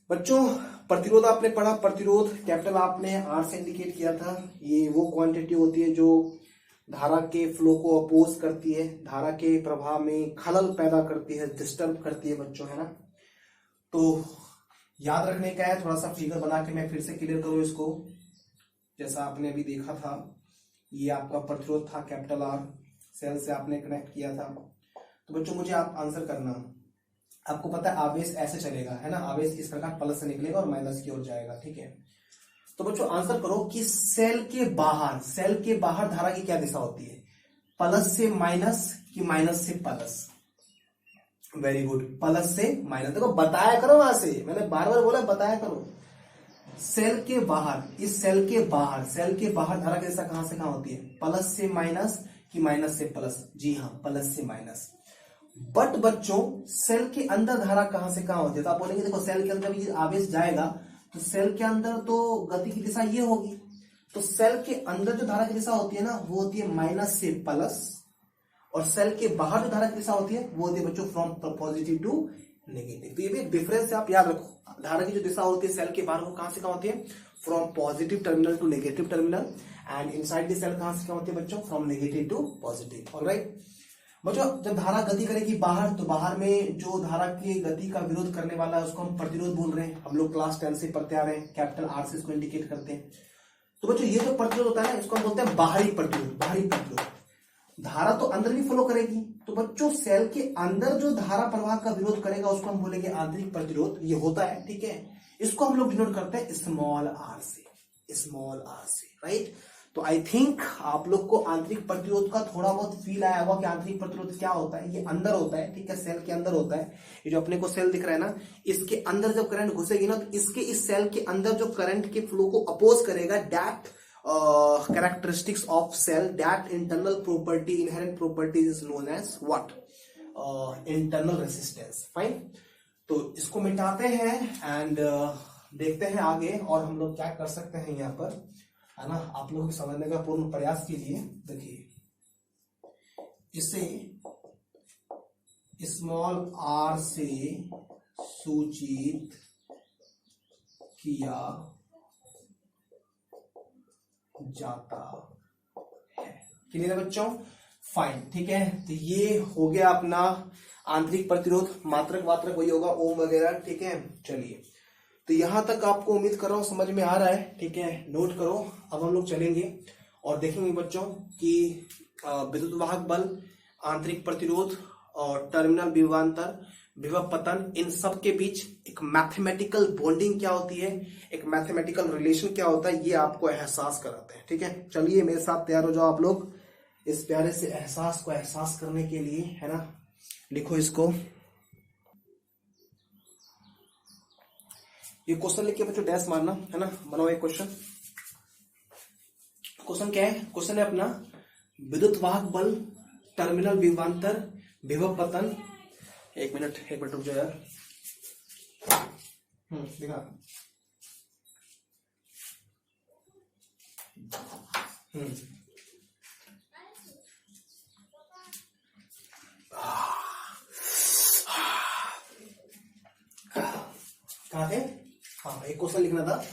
बच्चों। प्रतिरोध आपने पढ़ा, प्रतिरोध कैपिटल आपने आर से इंडिकेट किया था। ये वो क्वांटिटी होती है जो धारा के फ्लो को अपोज करती है, धारा के प्रवाह में खलल पैदा करती है, डिस्टर्ब करती है बच्चों, है ना। तो याद रखने का है, थोड़ा सा फिगर बना के मैं फिर से क्लियर करूं इसको। जैसा आपने अभी देखा था, ये आपका प्रतिरोध था कैपिटल आर, सेल से आपने कनेक्ट किया था। तो बच्चों मुझे आप आंसर करना, आपको पता है आवेश ऐसे चलेगा, है ना, आवेश इस प्रकार प्लस से निकलेगा और माइनस की ओर जाएगा, ठीक है। तो बच्चों आंसर करो कि सेल के बाहर धारा की क्या दिशा होती है, प्लस से माइनस कि माइनस से प्लस। वेरी गुड, प्लस से माइनस। देखो बताया करो वहां से, मैंने बार बार बोला बताया करो। सेल के बाहर, इस सेल के बाहर धारा की दिशा कहां से कहां होती है, प्लस से माइनस कि माइनस से प्लस। जी हाँ, प्लस से माइनस। बट बच्चों सेल के अंदर धारा कहां से कहां होती है, तो आप बोलेंगे देखो सेल के अंदर भी आवेश जाएगा तो सेल के अंदर तो गति की दिशा ये होगी। तो सेल के अंदर जो धारा की दिशा होती है ना, वो होती है माइनस से प्लस, और सेल के बाहर जो धारा की दिशा होती है वो होती है बच्चों फ्रॉम पॉजिटिव टू नेगेटिव। तो ये भी एक डिफरेंस है, आप याद रखो। धारा की जो दिशा होती है सेल के बाहर, वो कहां से कहां होती है, from positive terminal to negative terminal, and inside the cell कहां से कहां होती है बच्चों, from negative to positive. Alright बच्चों, जब धारा गति करेगी बाहर, तो बाहर में जो धारा की गति का विरोध करने वाला है उसको हम प्रतिरोध बोल रहे हैं। हम लोग क्लास 10 से पढ़ते आ रहे हैं, कैपिटल आर से इसको इंडिकेट करते हैं। तो बच्चों ये जो प्रतिरोध होता है ना, इसको हम बोलते हैं बाहरी प्रतिरोध। धारा तो अंदर भी फ्लो करेगी, तो बच्चों सेल के अंदर जो धारा प्रवाह का विरोध करेगा उसको हम बोलेंगे आंतरिक प्रतिरोध। ये होता है, ठीक है, इसको हम लोग डिनोट करते हैं स्मॉल आर से, राइट। तो आई थिंक आप लोग को आंतरिक प्रतिरोध का थोड़ा बहुत फील आया होगा कि आंतरिक प्रतिरोध क्या होता है। ये अंदर होता है, ठीक है, सेल के अंदर होता है। ये जो अपने को सेल दिख रहा है ना, इसके अंदर जब करंट घुसेगी ना, तो इसके इस सेल के अंदर जो करंट के फ्लो को अपोज करेगा, depth characteristics of cell, that internal property, inherent property is known as what? Internal resistance. Fine. तो इसको मिटाते हैं एंड देखते हैं आगे, और हम लोग क्या कर सकते हैं यहाँ पर, है ना, आप लोग समझने का पूर्ण प्रयास कीजिए। देखिए, इसे स्मॉल r से सूचित किया जाता है। क्लियर है बच्चों? फाइन, ठीक है। तो ये हो गया अपना आंतरिक प्रतिरोध, मात्रक वात्रक वही होगा, ओम वगैरह, ठीक है। चलिए, तो यहां तक आपको उम्मीद कर रहा हूं समझ में आ रहा है, ठीक है। नोट करो। अब हम लोग चलेंगे और देखेंगे बच्चों कि विद्युत वाहक बल, आंतरिक प्रतिरोध और टर्मिनल विभवांतर, विभव पतन, इन सब के बीच एक मैथमेटिकल बॉन्डिंग क्या होती है, एक मैथमेटिकल रिलेशन क्या होता है, ये आपको एहसास कराते हैं, ठीक है। चलिए मेरे साथ तैयार हो जाओ आप लोग इस प्यारे से एहसास को एहसास करने के लिए, है ना। लिखो इसको, ये क्वेश्चन लिख के बच्चों डैश मारना, है ना। बनाओ एक क्वेश्चन। क्वेश्चन क्या है? क्वेश्चन है अपना विद्युत वाहक बल, टर्मिनल विभवांतर, विभव पतन। एक मिनट रुक जाओ यार। देखा, कहाँ थे? हाँ, एक क्वेश्चन लिखना था,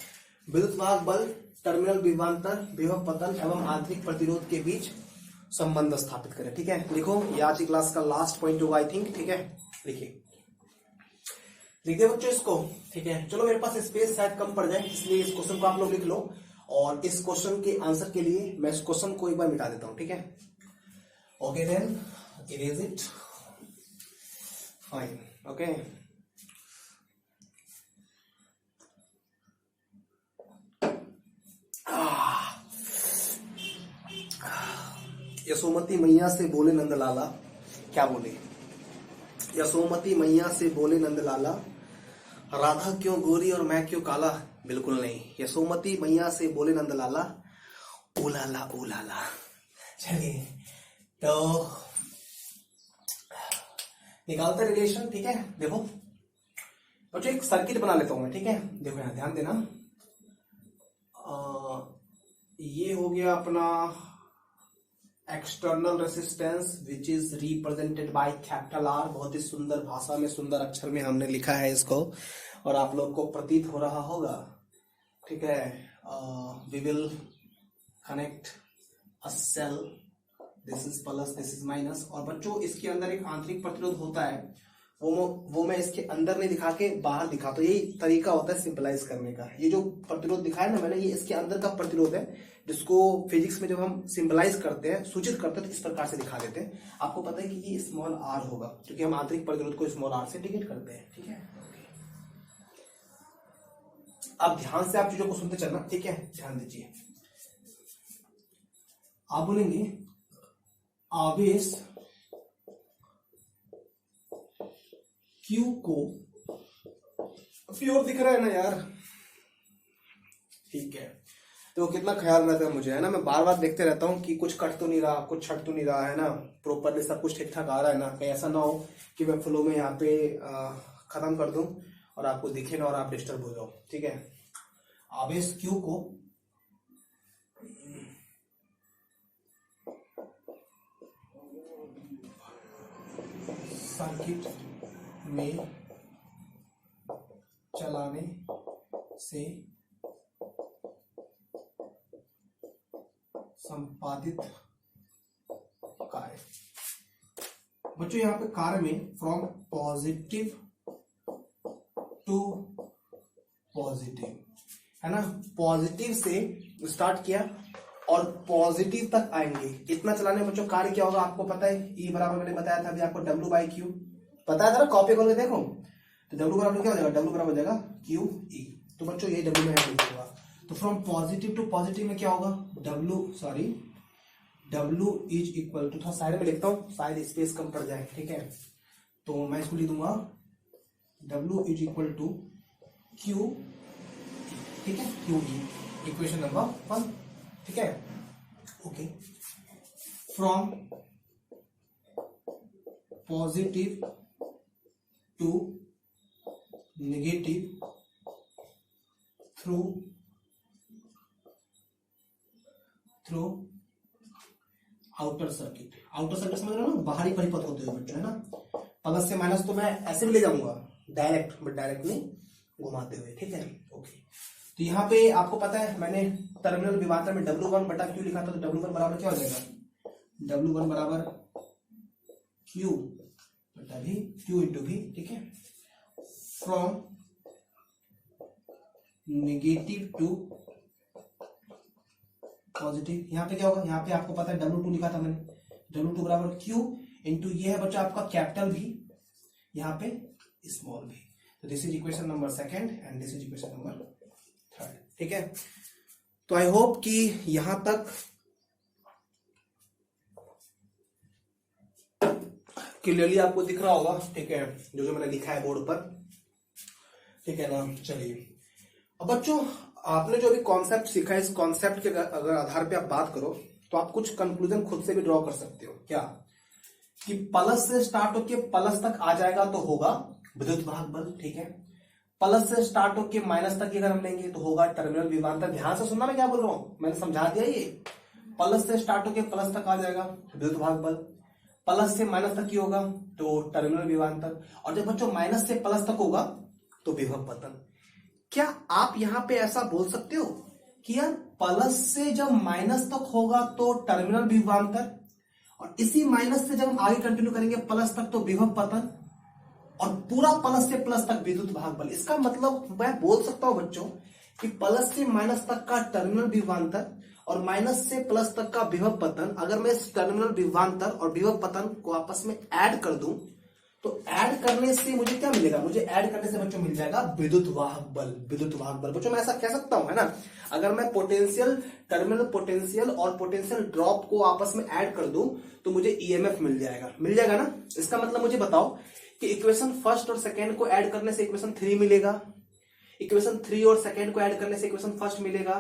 विद्युत वाहक बल, टर्मिनल विभवांतर, विभव पतन एवं आंतरिक प्रतिरोध के बीच संबंध स्थापित करें, ठीक है। लिखो, ये आज की क्लास का लास्ट पॉइंट होगा आई थिंक, ठीक है। लिखिए, लिख दे बच्चों इसको, ठीक है। चलो, मेरे पास स्पेस शायद कम पड़ जाए, इसलिए इस क्वेश्चन को आप लोग लिख लो, और इस क्वेश्चन के आंसर के लिए मैं इस क्वेश्चन को एक बार मिटा देता हूं, ठीक है। Okay then, erase it, fine, okay. Yashomati मैया से बोले नंदलाला, क्या बोले? यशोमती मैया से बोले नंदलाला, राधा क्यों गोरी और मैं क्यों काला? बिल्कुल नहीं। यशोमती मैया से बोले नंदलाला, ओलाला ओलाला। चलिए, तो निकालते रिलेशन, ठीक है। देखो बच्चों, एक सर्किट बना लेता हूं मैं, ठीक है। देखो यहां ध्यान देना, ये हो गया अपना external resistance which is represented by capital R. बहुत ही सुंदर भाषा में, सुंदर अक्षर में हमने लिखा है इसको, और आप लोग को प्रतीत हो रहा होगा, ठीक है। We will connect a cell, this is plus, this is minus. और बच्चों, इसके अंदर एक आंतरिक प्रतिरोध होता है, वो मैं इसके अंदर नहीं दिखा के बाहर दिखा, तो यही तरीका होता है सिंपलाइज करने का। ये जो प्रतिरोध दिखाया ना मैंने, ये इसके अंदर का प्रतिरोध है, जिसको फिजिक्स में जब हम सिंपलाइज करते हैं, सूचित करते हैं, तो इस प्रकार से दिखा देते हैं। आपको पता है कि ये स्मॉल आर होगा, क्योंकि हम आंतरिक प्रतिरोध को स्मॉल आर से इंडिकेट करते हैं, ठीक है। अब ध्यान से आप चीजों को सुनते चलना, ठीक है। ध्यान दीजिए, आप बोलेंगे आवेश Q को, प्योर दिख रहा है ना यार, ठीक है। तो कितना ख्याल रहता है मुझे, है ना, मैं बार बार देखते रहता हूँ कि कुछ कट तो नहीं रहा, कुछ छट तो नहीं रहा, है ना, प्रॉपरली सब कुछ ठीक ठाक आ रहा है ना, कहीं ऐसा ना हो कि मैं फ्लो में यहाँ पे खत्म कर दूं और आपको दिखे ना और आप डिस्टर्ब हो जाओ, ठीक है। आवेश Q को सर्किट में चलाने से संपादित कार्य, बच्चों यहाँ पे कार्य में फ्रॉम पॉजिटिव टू पॉजिटिव, है ना, पॉजिटिव से स्टार्ट किया और पॉजिटिव तक आएंगे। इतना चलाने में बच्चों कार्य क्या होगा आपको पता है, E बराबर मैंने बताया था अभी आपको W/Q, बताया था ना, कॉपी खोल के देखो। तो W बराबर क्या हो जाएगा, W बराबर हो जाएगा QE। तो बच्चों ये W में ऐड होगा, तो फ्रॉम पॉजिटिव टू पॉजिटिव में क्या होगा, W इज इक्वल टू, थोड़ा साइड में लिखता हूँ, शायद स्पेस कम पड़ जाए, ठीक है। तो मैं इसको लिख दूंगा W is equal to Q, ठीक है, QE, इक्वेशन नंबर 1। ठीक है, okay. From positive to negative through outer circuit. Outer circuit समझ रहे हो ना, बाहरी परिपथ होते हुए बच्चों, है ना। प्लस से माइनस तो मैं ऐसे भी ले जाऊंगा डायरेक्ट, बट डायरेक्ट नहीं, घुमाते हुए, ठीक है, ओके। तो यहाँ पे आपको पता है मैंने टर्मिनल विभाजन में W1 बटा Q लिखा था, तो W1 बराबर क्या हो जाएगा, W1 बराबर Q बटा V, Q इंटू V, ठीक है। फ्रॉम नेगेटिव टू पॉजिटिव, यहाँ पे क्या होगा, यहाँ पे आपको पता है W2 लिखा था मैंने, W2 बराबर Q इंटू ये है बच्चा आपका कैपिटल V, यहाँ पे स्मॉल v। तो this is equation number second and this is equation number third, ठीक है। तो आई होप कि यहां तक क्लियरली आपको दिख रहा होगा, ठीक है, जो जो मैंने लिखा है बोर्ड पर, ठीक है ना। चलिए अब बच्चों, आपने जो भी कॉन्सेप्ट सीखा है, इस कॉन्सेप्ट के अगर आधार पे आप बात करो तो आप कुछ कंक्लूजन खुद से भी ड्रॉ कर सकते हो। क्या कि प्लस से स्टार्ट होके प्लस तक आ जाएगा तो होगा विद्युत वाहक बल, ठीक है। प्लस से स्टार्ट होके माइनस तक अगर हम लेंगे तो होगा टर्मिनल विभवांतर। ध्यान से सुनना मैं क्या बोल रहा हूं, मैंने समझा दिया। ये प्लस से स्टार्ट होके प्लस तक आ जाएगा विद्युत वाहक बल, प्लस से माइनस तक ही होगा तो टर्मिनल विभवांतर, और जब बच्चों माइनस से प्लस तक होगा तो विभव पतन। क्या आप यहां पे ऐसा बोल सकते हो कि यार प्लस से जब माइनस तक होगा तो टर्मिनल विभवांतर, और इसी माइनस से जब हम आगे कंटिन्यू करेंगे प्लस तक तो विभव पतन, और पूरा प्लस से प्लस तक विद्युत वाहक बल। इसका मतलब मैं बोल सकता हूं बच्चों कि प्लस से माइनस तक का टर्मिनल विभवांतर और माइनस से प्लस तक का विभव पतन, अगर मैं इस टर्मिनल विभवांतर और विभव पतन को आपस में ऐड कर दूं तो ऐड करने से मुझे क्या मिलेगा, मुझे ऐड करने से बच्चों मिल जाएगा विद्युत वाहक बल। विद्युत वाहक बल बच्चों मैं ऐसा कह सकता हूं, है ना। अगर मैं पोटेंशियल टर्मिनल पोटेंशियल और पोटेंशियल ड्रॉप को आपस में ऐड कर दूं तो मुझे ईएमएफ मिल जाएगा ना। इसका मतलब मुझे बताओ कि इक्वेशन फर्स्ट और सेकंड को ऐड करने से इक्वेशन 3 मिलेगा, इक्वेशन 3 और सेकंड को ऐड करने से इक्वेशन फर्स्ट मिलेगा,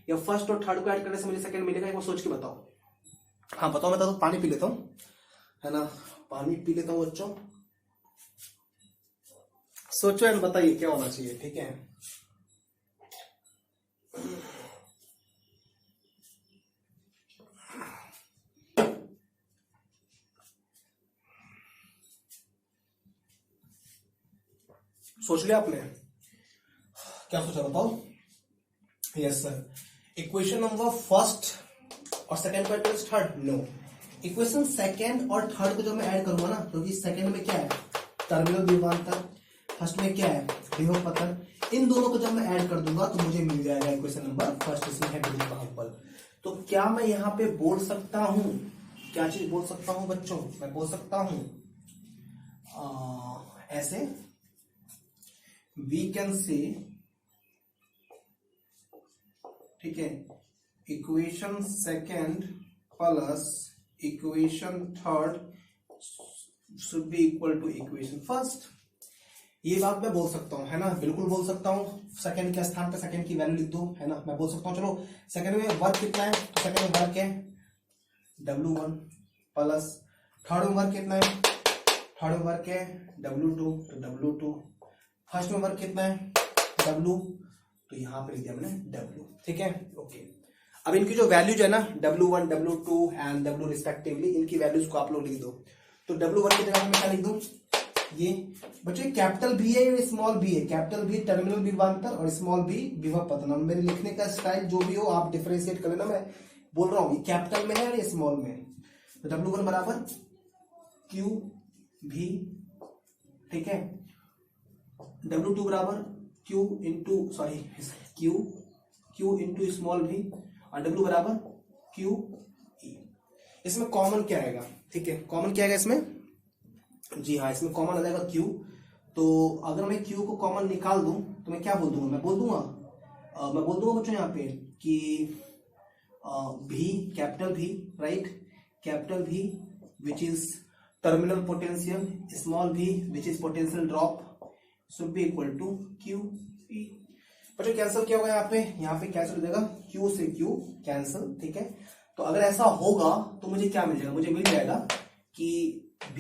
या फर्स्ट और थर्ड को ऐड करने से मुझे सेकंड मिलेगा, वो सोच के बताओ। हाँ बताओ, मैं तो पानी पी लेता हूं, है ना, पानी पी लेता हूं बच्चों। सोचो एंड बताइए क्या होना चाहिए, ठीक है। सोच लिया आपने, क्या सोचा बताओ। Yes sir, equation number first और सेकंड को ऐड करें थर्ड, नो। इक्वेशन सेकंड और थर्ड को जब मैं ऐड करूंगा ना, क्योंकि सेकंड में क्या है टर्मिनल विभवांतर, फर्स्ट में क्या है विभव पतन, इन दोनों को जब मैं ऐड कर दूंगा तो मुझे मिल जाएगा इक्वेशन नंबर फर्स्ट, इसमें है विद्युत वाहक बल। तो क्या मैं यहां पे बोल सकता हूं, क्या चीज बोल सकता हूं बच्चों, मैं बोल सकता हूं ऐसे, वी कैन से, ठीक है, equation second plus equation third should be equal to equation first. ये बात मैं बोल सकता हूं, है ना, बिल्कुल बोल सकता हूं। सेकंड के स्थान पे सेकंड की वैल्यू लिख दो, है ना, मैं बोल सकता हूं। चलो सेकंड में वर्क कितना है, तो सेकंड में वर्क है W1 प्लस थर्ड में वर्क कितना है, थर्ड में वर्क है W2 तो W2, फर्स्ट में वर्क कितना है W, तो यहां पे लिख दिया मैंने W, ठीक है, ओके। अब इनकी जो वैल्यूज है ना W1 W2 and W respectively, इनकी वैल्यूज को आप लोग लिख दो। तो W1 की जगह मैं क्या लिख दूं, ये बच्चों कैपिटल भी है या स्मॉल भी है, कैपिटल भी टर्मिनल विभवांतर और स्मॉल भी विभव पतन। मेरे लिखने का स्टाइल जो भी हो आप डिफरेंशिएट कर लेना, मैं बोल रहा हूं ये कैपिटल में है या स्मॉल में। तो W1 बराबर Q भी, ठीक है, W2 बराबर Q इंटू स्मॉल भी, और W बराबर Q E। इसमें कॉमन क्या आएगा, ठीक है, कॉमन क्या आएगा इसमें, जी हाँ, इसमें कॉमन आ जाएगा Q। तो अगर मैं Q को कॉमन निकाल दूं तो मैं क्या बोल दूंगा, मैं बोल दूंगा बच्चों यहाँ पे कि V capital V, right, capital V which is terminal potential, small v which is potential drop should be equal to Q E। बच्चों कैंसिल क्या होगा यहाँ पे कैंसिल हो जाएगा, Q से Q कैंसिल, ठीक है। तो अगर ऐसा होगा तो मुझे क्या मिल जाएगा, मुझे मिल जाएगा कि V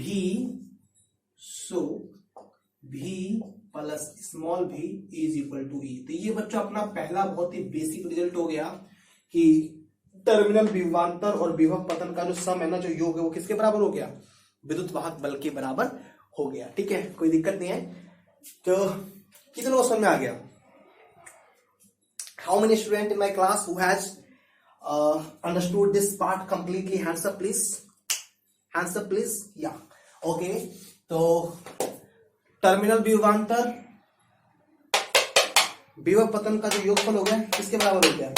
plus small v is equal to E। तो ये बच्चों अपना पहला बहुत ही बेसिक रिजल्ट हो गया कि टर्मिनल विभवांतर और विभव पतन का जो सम है ना, जो योग है, वो किसके बराबर हो गया, विद्युत वाहक बल के बराबर हो गया। ठीक है, कोई दिक्कत नहीं है। तो कितने लोग समझ में आ गया? How many student in my class who has understood this part completely? Hands up please, hands up please. या ओके, तो टर्मिनल विभवांतर विभव पतन का जो योगफल हो गया किसके बराबर हो गया,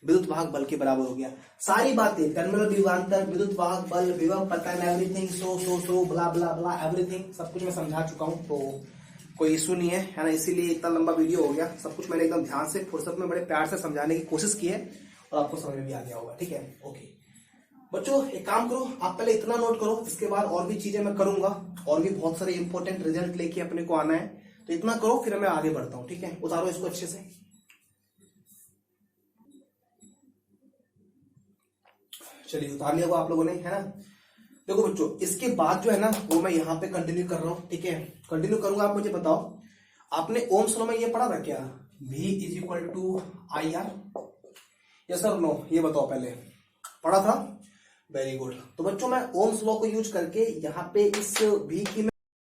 विद्युत वाहक बल के बराबर हो गया। सारी बातें टर्मिनल विभवांतर, विद्युत वाहक बल, विभव पतन, एवरीथिंग, सो ब्ला ब्ला ब्ला एवरीथिंग, सब कुछ मैं समझा चुका हूं, तो कोई इशू नहीं है ना। इसीलिए इतना लंबा वीडियो हो गया। सब कुछ मैंने एकदम ध्यान से, फुर्सत में, बड़े प्यार से समझाने की कोशिश की है और आपको समझ में भी आ गया होगा। ठीक है, ओके बच्चों, एक काम करो, आप पहले इतना नोट करो, इसके बाद और भी चीजें मैं करूंगा, और भी बहुत सारे इंपॉर्टेंट रिजल्ट लेके अपने को आना है। तो इतना करो, फिर मैं आगे बढ़ता हूं। ठीक है, उतारो इसको अच्छे से। चलिए, उतार लिया आप लोगों ने, है ना। देखो बच्चों, इसके बाद जो है ना, वो मैं यहाँ पे कंटिन्यू कर रहा हूं। ठीक है, कंटिन्यू करूंगा। आप मुझे बताओ, आपने ओम्स लॉ में ये पढ़ा था क्या, V is equal to IR? Yes sir no? ये बताओ, पहले पढ़ा था? Very good. तो बच्चों, मैं ओम्स लॉ को यूज करके यहाँ पे इस V की